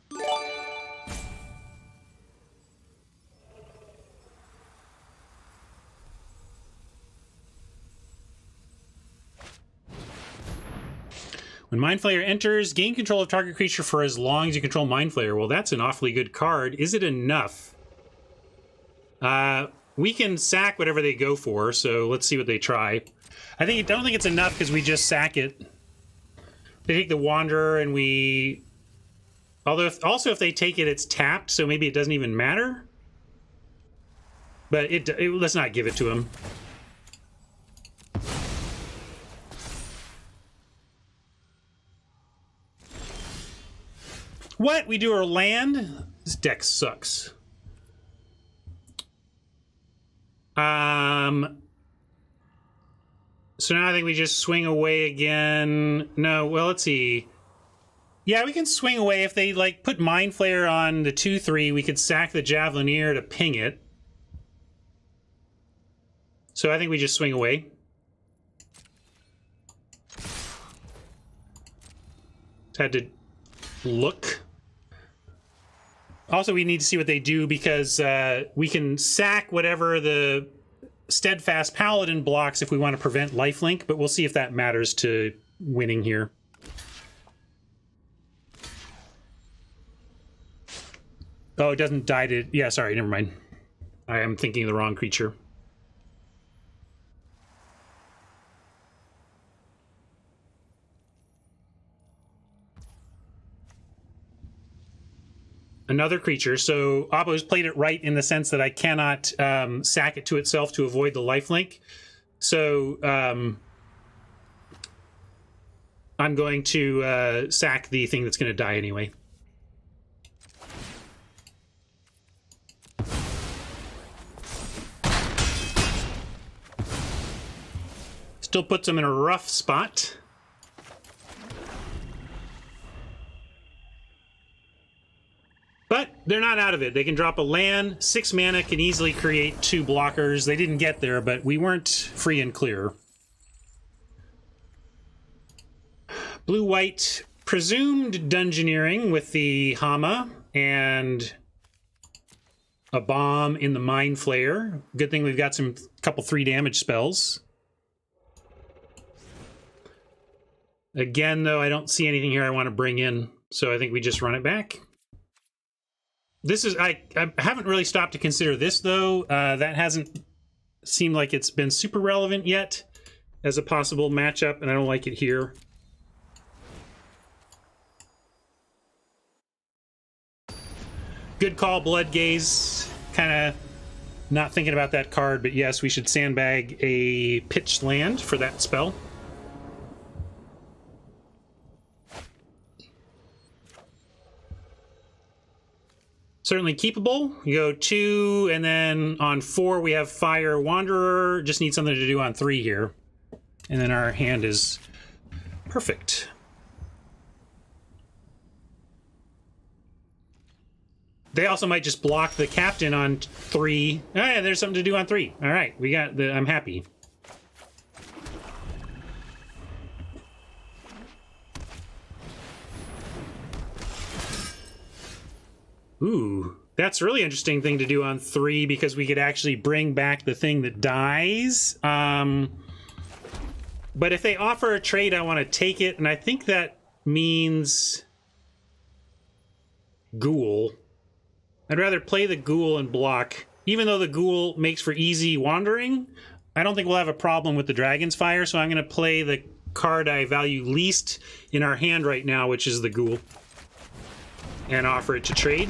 When Mind Flayer enters, gain control of target creature for as long as you control Mind Flayer. Well, that's an awfully good card. Is it enough? We can sack whatever they go for, so let's see what they try. I don't think it's enough because we just sack it. They take the Wanderer and we... Although, also if they take it, it's tapped, so maybe it doesn't even matter. But let's not give it to him. What? We do our land? This deck sucks. So now I think we just swing away again. No, well, let's see. Yeah, we can swing away. If they, like, put Mind Flayer on the 2/3, we could sack the Javelineer to ping it. So I think we just swing away. Just had to look. Also, we need to see what they do because we can sack whatever the Steadfast Paladin blocks if we want to prevent lifelink, but we'll see if that matters to winning here. Oh, it doesn't die to... Yeah, sorry, never mind. I am thinking of the wrong creature. Another creature. So Oppo's played it right in the sense that I cannot sack it to itself to avoid the lifelink. So I'm going to sack the thing that's going to die anyway. Still puts them in a rough spot. But they're not out of it. They can drop a land. 6 mana can easily create 2 blockers. They didn't get there, but we weren't free and clear. Blue-white presumed dungeoneering with the Hama and a bomb in the Mind Flayer. Good thing we've got some couple 3 damage spells. Again, though, I don't see anything here I want to bring in, so I think we just run it back. This is, I haven't really stopped to consider this, though. That hasn't seemed like it's been super relevant yet as a possible matchup, and I don't like it here. Good call, Blood Gaze. Kind of not thinking about that card, but yes, we should sandbag a pitched land for that spell. certainly keepable. You go 2, and then on 4 we have Fire Wanderer. Just need something to do on 3 here. And then our hand is perfect. They also might just block the captain on 3. Oh yeah, there's something to do on 3. All right, we got the. I'm happy. Ooh, that's a really interesting thing to do on 3 because we could actually bring back the thing that dies. But if they offer a trade, I want to take it, and I think that means Ghoul. I'd rather play the Ghoul and block. Even though the Ghoul makes for easy wandering, I don't think we'll have a problem with the Dragon's Fire, so I'm going to play the card I value least in our hand right now, which is the Ghoul, and offer it to trade.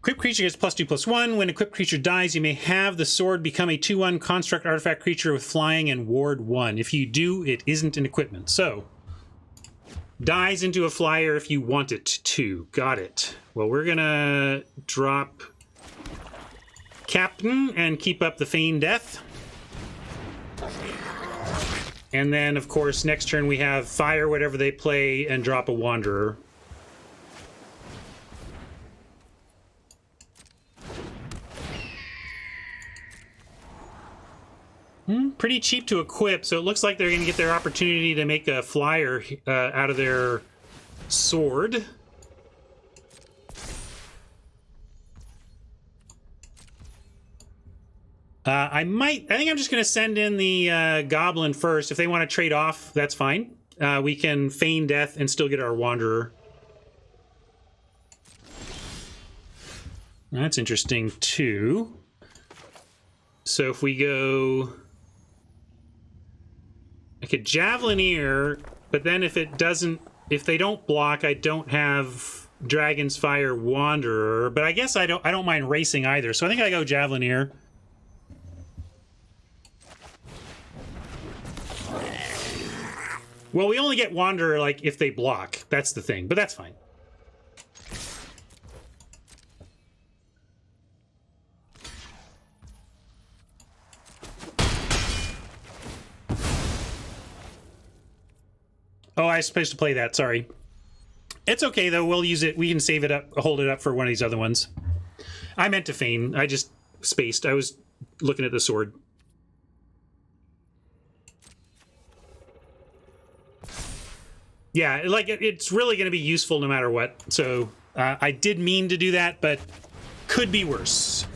Equipped creature gets +2/+1. When equipped creature dies, you may have the sword become a 2/1 construct artifact creature with flying and ward 1. If you do, it isn't an equipment. So, dies into a flyer if you want it to. Got it. Well, we're gonna drop Captain and keep up the Feign Death. And then, of course, next turn we have fire whatever they play and drop a Wanderer. Pretty cheap to equip, so it looks like they're going to get their opportunity to make a flyer out of their sword. I think I'm just going to send in the Goblin first. If they want to trade off, that's fine. We can feign death and still get our Wanderer. That's interesting, too. So if we go... I could Javelineer, but then if they don't block, I don't have Dragon's Fire Wanderer. But I guess I don't mind racing either. So I think I go Javelineer. Well, we only get Wanderer like if they block. That's the thing, but that's fine. Oh, I was supposed to play that. Sorry. It's okay, though. We'll use it. We can save it up, hold it up for one of these other ones. I meant to feign. I just spaced. I was looking at the sword. Yeah, like, it's really going to be useful no matter what. So, I did mean to do that, but could be worse.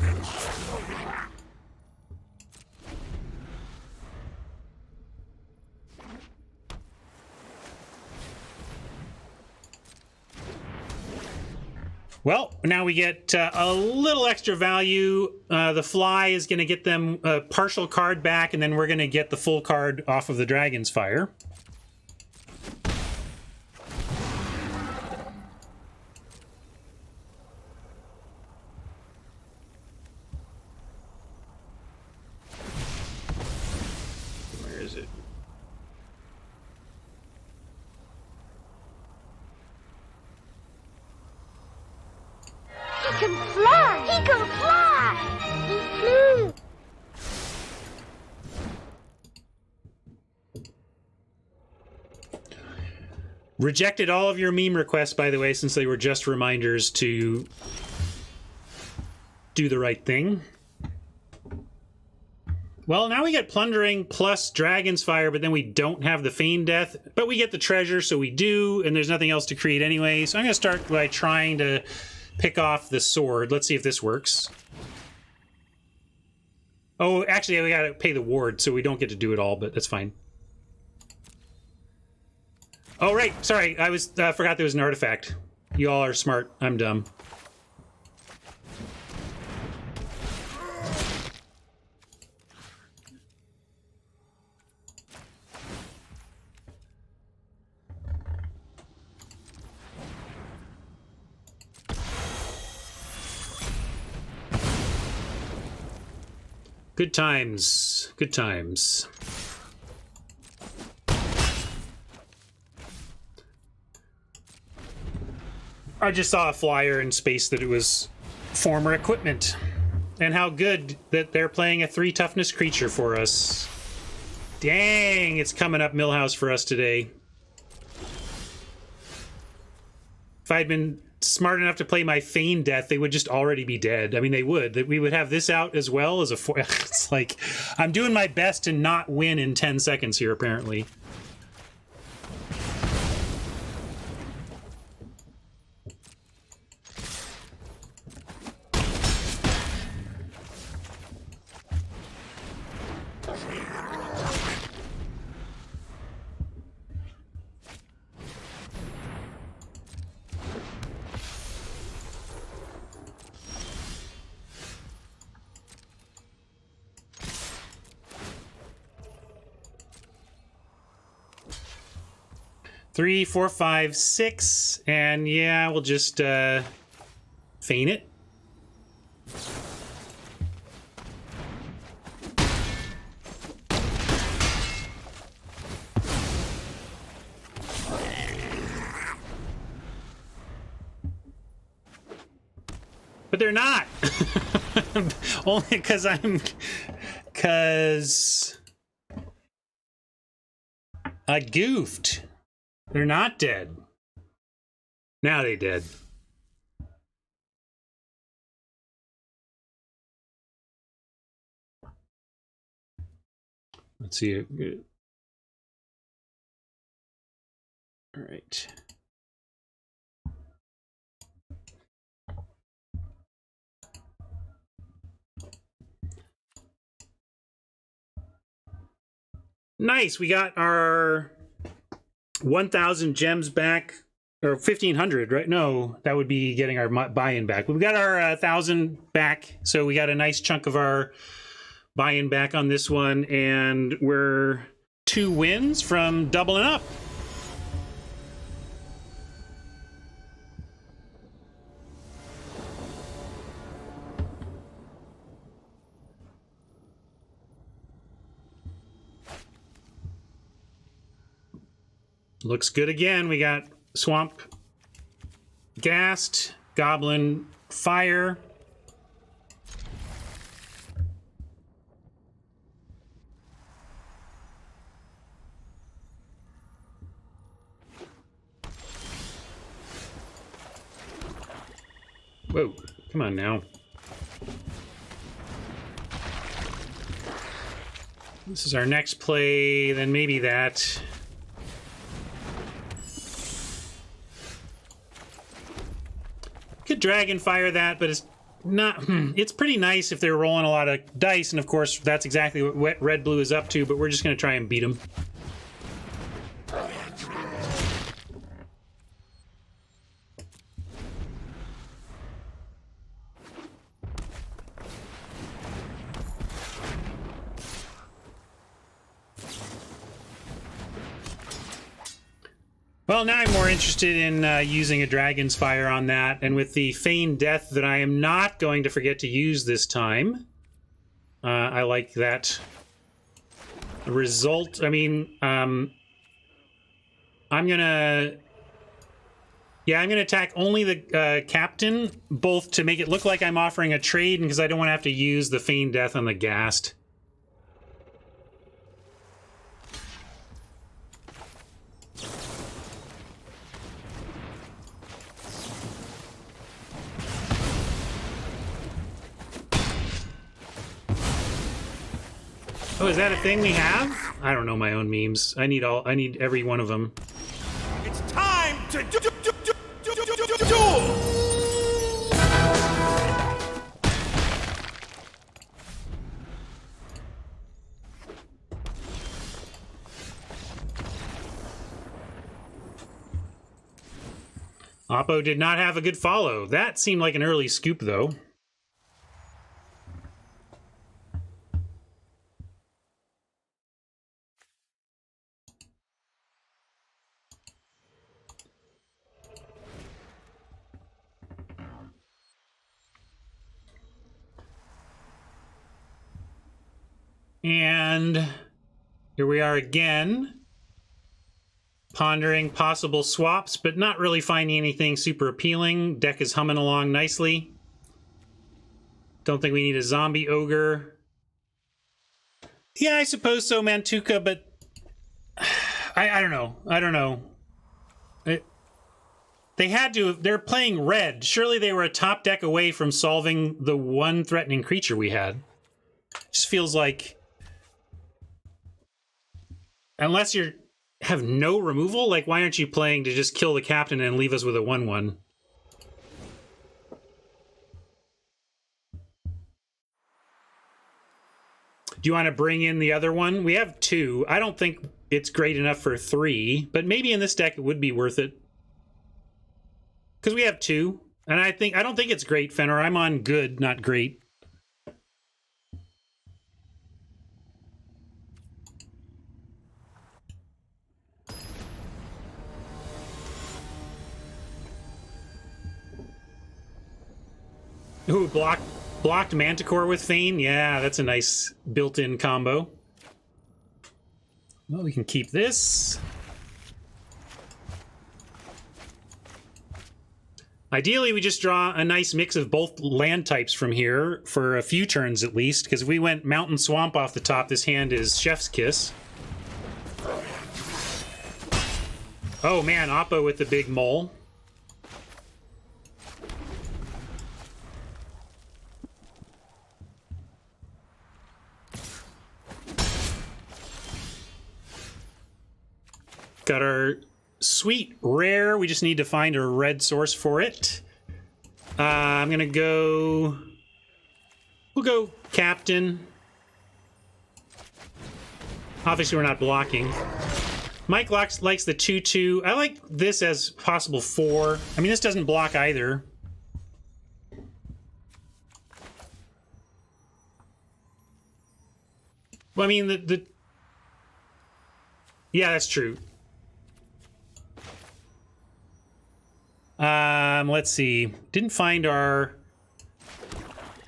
Well, now we get a little extra value. The Fly is going to get them a partial card back, and then we're going to get the full card off of the Dragon's Fire. Where is it? He can fly! He can fly! He flew! Rejected all of your meme requests, by the way, since they were just reminders to do the right thing. Well, now we get Plundering plus Dragon's Fire, but then we don't have the Feign Death, but we get the treasure, so we do, and there's nothing else to create anyway. So I'm going to start by trying to pick off the sword. Let's see if this works. Oh, actually, we got to pay the ward, so we don't get to do it all, but that's fine. Oh, right. Sorry, I forgot there was an artifact. You all are smart. I'm dumb. Good times. Good times. I just saw a flyer in space that it was former equipment. And how good that they're playing a 3 toughness creature for us. Dang, it's coming up Millhouse for us today. If I'd been smart enough to play my Feign Death, they would just already be dead. I mean, they would. We would have this out as well as a 4. It's like, I'm doing my best to not win in 10 seconds here, apparently. Three, 4, 5, 6, and yeah, we'll just feign it. But they're not. Only because I goofed. They're not dead. Now they dead. Let's see it. All right. Nice. We got our 1,000 gems back, or 1,500, right? No, that would be getting our buy-in back. But we got our 1,000 back, so we got a nice chunk of our buy-in back on this one, and we're 2 wins from doubling up. Looks good again. We got Swamp Ghast, Goblin Fire. Whoa, come on now. This is our next play, then maybe that. Could Dragon Fire that, but it's not. It's pretty nice if they're rolling a lot of dice, and of course that's exactly what Red Blue is up to, but we're just going to try and beat them. Well, now I'm more interested in using a Dragon's Fire on that, and with the Feign Death that I am not going to forget to use this time. I like that result. I mean, I'm gonna attack only the captain, both to make it look like I'm offering a trade, and because I don't want to have to use the Feign Death on the Ghast. Oh, is that a thing we have? I don't know my own memes. I need every one of them. It's time to duel! Oppo did not have a good follow. That seemed like an early scoop, though. And here we are again, pondering possible swaps, but not really finding anything super appealing. Deck is humming along nicely. Don't think we need a zombie ogre. Yeah, I suppose so, Mantuka, but I don't know. I don't know. They had to. They're playing red. Surely they were a top deck away from solving the one threatening creature we had. Just feels like, unless you have no removal, like why aren't you playing to just kill the captain and leave us with a 1/1? Do you want to bring in the other one? We have 2. I don't think it's great enough for 3, but maybe in this deck it would be worth it. Because we have 2, and I don't think it's great, Fenner. I'm on good, not great. Ooh, blocked Manticore with Feign. Yeah, that's a nice built-in combo. Well, we can keep this. Ideally, we just draw a nice mix of both land types from here for a few turns at least, because if we went Mountain Swamp off the top, this hand is Chef's Kiss. Oh man, Oppo with the big mole. Got our sweet rare. We just need to find a red source for it. I'm gonna go. We'll go captain. Obviously, we're not blocking. Mike likes the 2/2. I like this as possible 4. I mean, this doesn't block either. Well, I mean, the yeah, that's true. Let's see. Didn't find our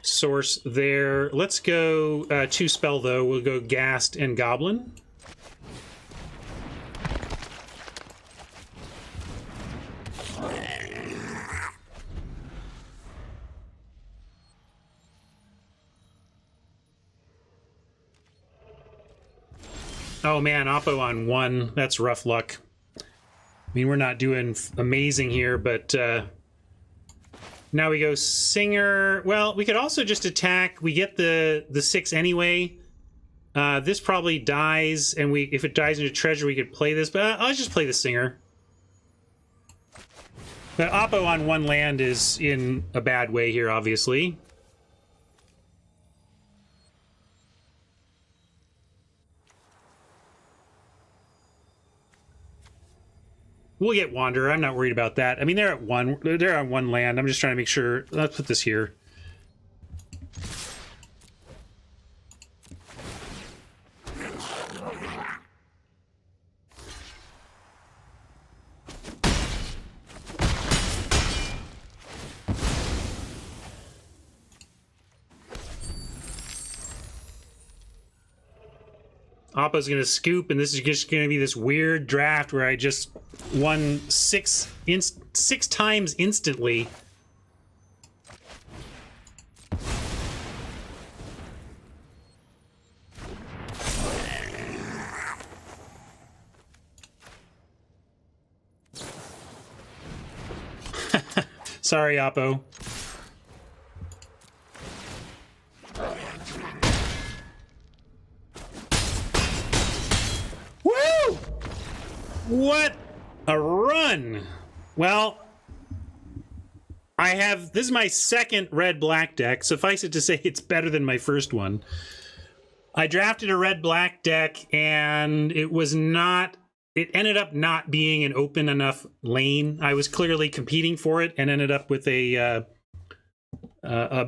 source there. Let's go 2 spell, though. We'll go Ghast and Goblin. Oh man, Oppo on 1. That's rough luck. I mean, we're not doing amazing here, but now we go Singer. Well, we could also just attack. We get the 6 anyway. This probably dies, and if it dies into treasure, we could play this, but I'll just play the Singer. But Oppo on 1 land is in a bad way here, obviously. We'll get Wanderer. I'm not worried about that. I mean, they're at 1. They're on 1 land. I'm just trying to make sure. Let's put this here. Oppo's going to scoop, and this is just going to be this weird draft where I just won 6 times instantly. Sorry, Oppo. Woo! What a run! Well, this is my second red-black deck. Suffice it to say, it's better than my first one. I drafted a red-black deck, and it ended up not being an open enough lane. I was clearly competing for it and ended up with a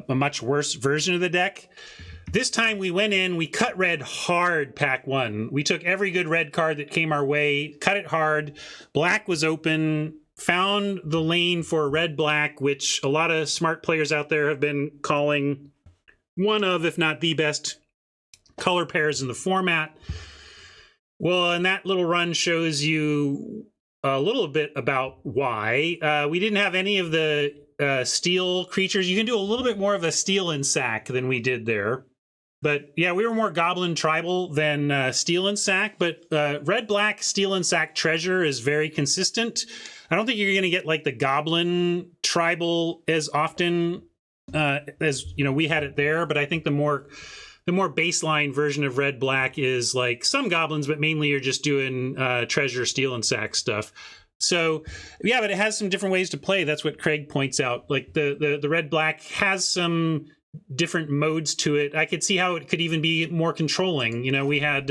much worse version of the deck. This time we went in, we cut red hard pack 1. We took every good red card that came our way, cut it hard. Black was open, found the lane for red-black, which a lot of smart players out there have been calling one of, if not the best color pairs in the format. Well, and that little run shows you a little bit about why. We didn't have any of the steel creatures. You can do a little bit more of a steel and sack than we did there. But yeah, we were more goblin tribal than steel and sack. But red-black steel and sack treasure is very consistent. I don't think you're going to get like the goblin tribal as often as we had it there. But I think the more baseline version of red-black is like some goblins, but mainly you're just doing treasure, steel and sack stuff. So yeah, but it has some different ways to play. That's what Craig points out. Like the red-black has some different modes to it. I could see how it could even be more controlling. We had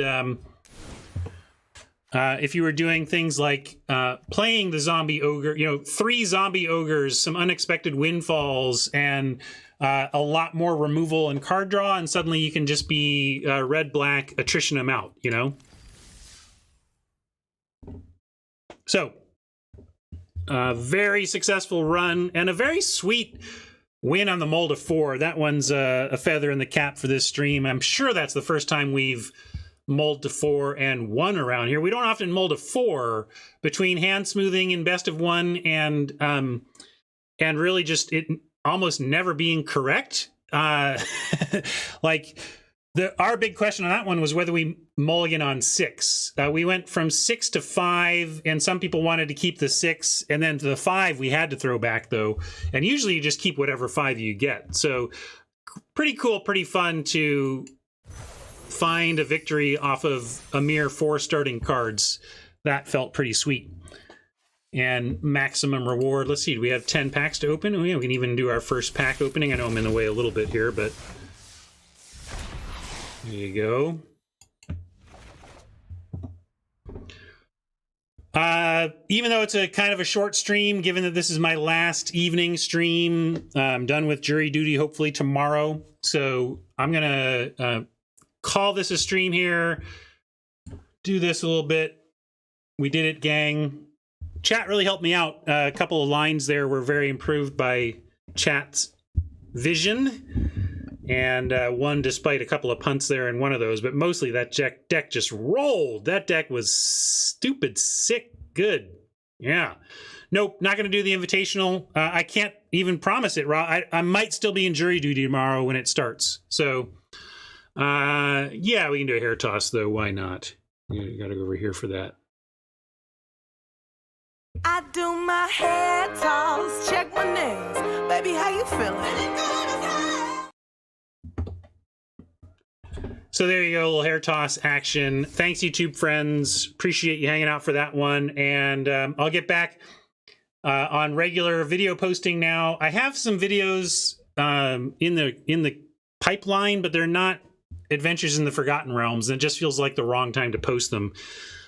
if you were doing things like playing the zombie ogre, 3 zombie ogres, some unexpected windfalls, and a lot more removal and card draw, and suddenly you can just be red-black attrition them out. So very successful run and a very sweet win on the mold of 4. That one's a feather in the cap for this stream. I'm sure that's the first time we've mold to 4 and won around here. We don't often mold to 4 between hand smoothing and best of 1 and really just it almost never being correct. Like our big question on that one was whether we mulligan on 6. We went from 6 to 5, and some people wanted to keep the 6, and then to the 5 we had to throw back though. And usually you just keep whatever 5 you get. So pretty cool, pretty fun to find a victory off of a mere 4 starting cards. That felt pretty sweet. And maximum reward. Let's see, do we have 10 packs to open? We can even do our first pack opening. I know I'm in the way a little bit here, but there you go. Even though it's a kind of a short stream, given that this is my last evening stream, I'm done with jury duty hopefully tomorrow. So I'm going to call this a stream here, do this a little bit. We did it, gang. Chat really helped me out. A couple of lines there were very improved by chat's vision. And won despite a couple of punts there in one of those. But mostly that deck just rolled. That deck was stupid, sick, good. Yeah. Nope, not going to do the Invitational. I can't even promise it, Rob. I might still be in jury duty tomorrow when it starts. So, yeah, we can do a hair toss, though. Why not? You got to go over here for that. I do my hair toss, check my nails. Baby, how you feeling? So there you go, a little hair toss action. Thanks, YouTube friends. Appreciate you hanging out for that one. And I'll get back on regular video posting now. I have some videos in the pipeline, but they're not Adventures in the Forgotten Realms, and it just feels like the wrong time to post them.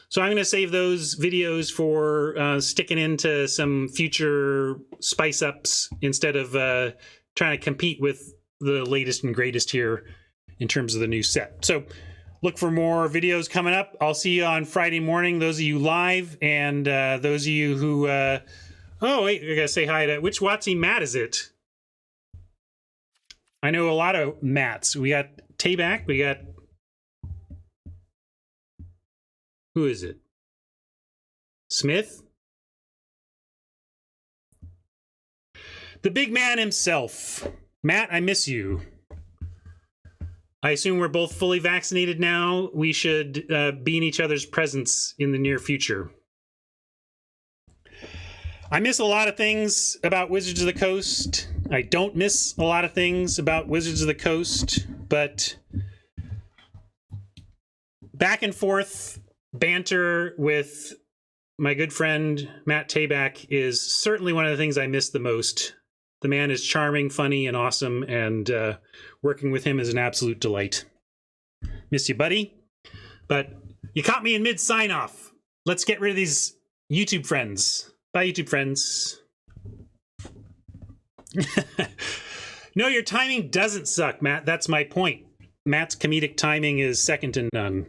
So I'm going to save those videos for sticking into some future spice ups instead of trying to compete with the latest and greatest here in terms of the new set. So look for more videos coming up. I'll see you on Friday morning, those of you live, and those of you who... oh, wait, I gotta say hi to... Which WotC Matt is it? I know a lot of Matts. We got Tayback, we got... Who is it? Smith? The big man himself. Matt, I miss you. I assume we're both fully vaccinated now. We should be in each other's presence in the near future. I miss a lot of things about Wizards of the Coast. I don't miss a lot of things about Wizards of the Coast, but back and forth banter with my good friend Matt Tayback is certainly one of the things I miss the most. The man is charming, funny, and awesome, and working with him is an absolute delight. Miss you, buddy. But you caught me in mid sign-off. Let's get rid of these YouTube friends. Bye, YouTube friends. No, your timing doesn't suck, Matt. That's my point. Matt's comedic timing is second to none.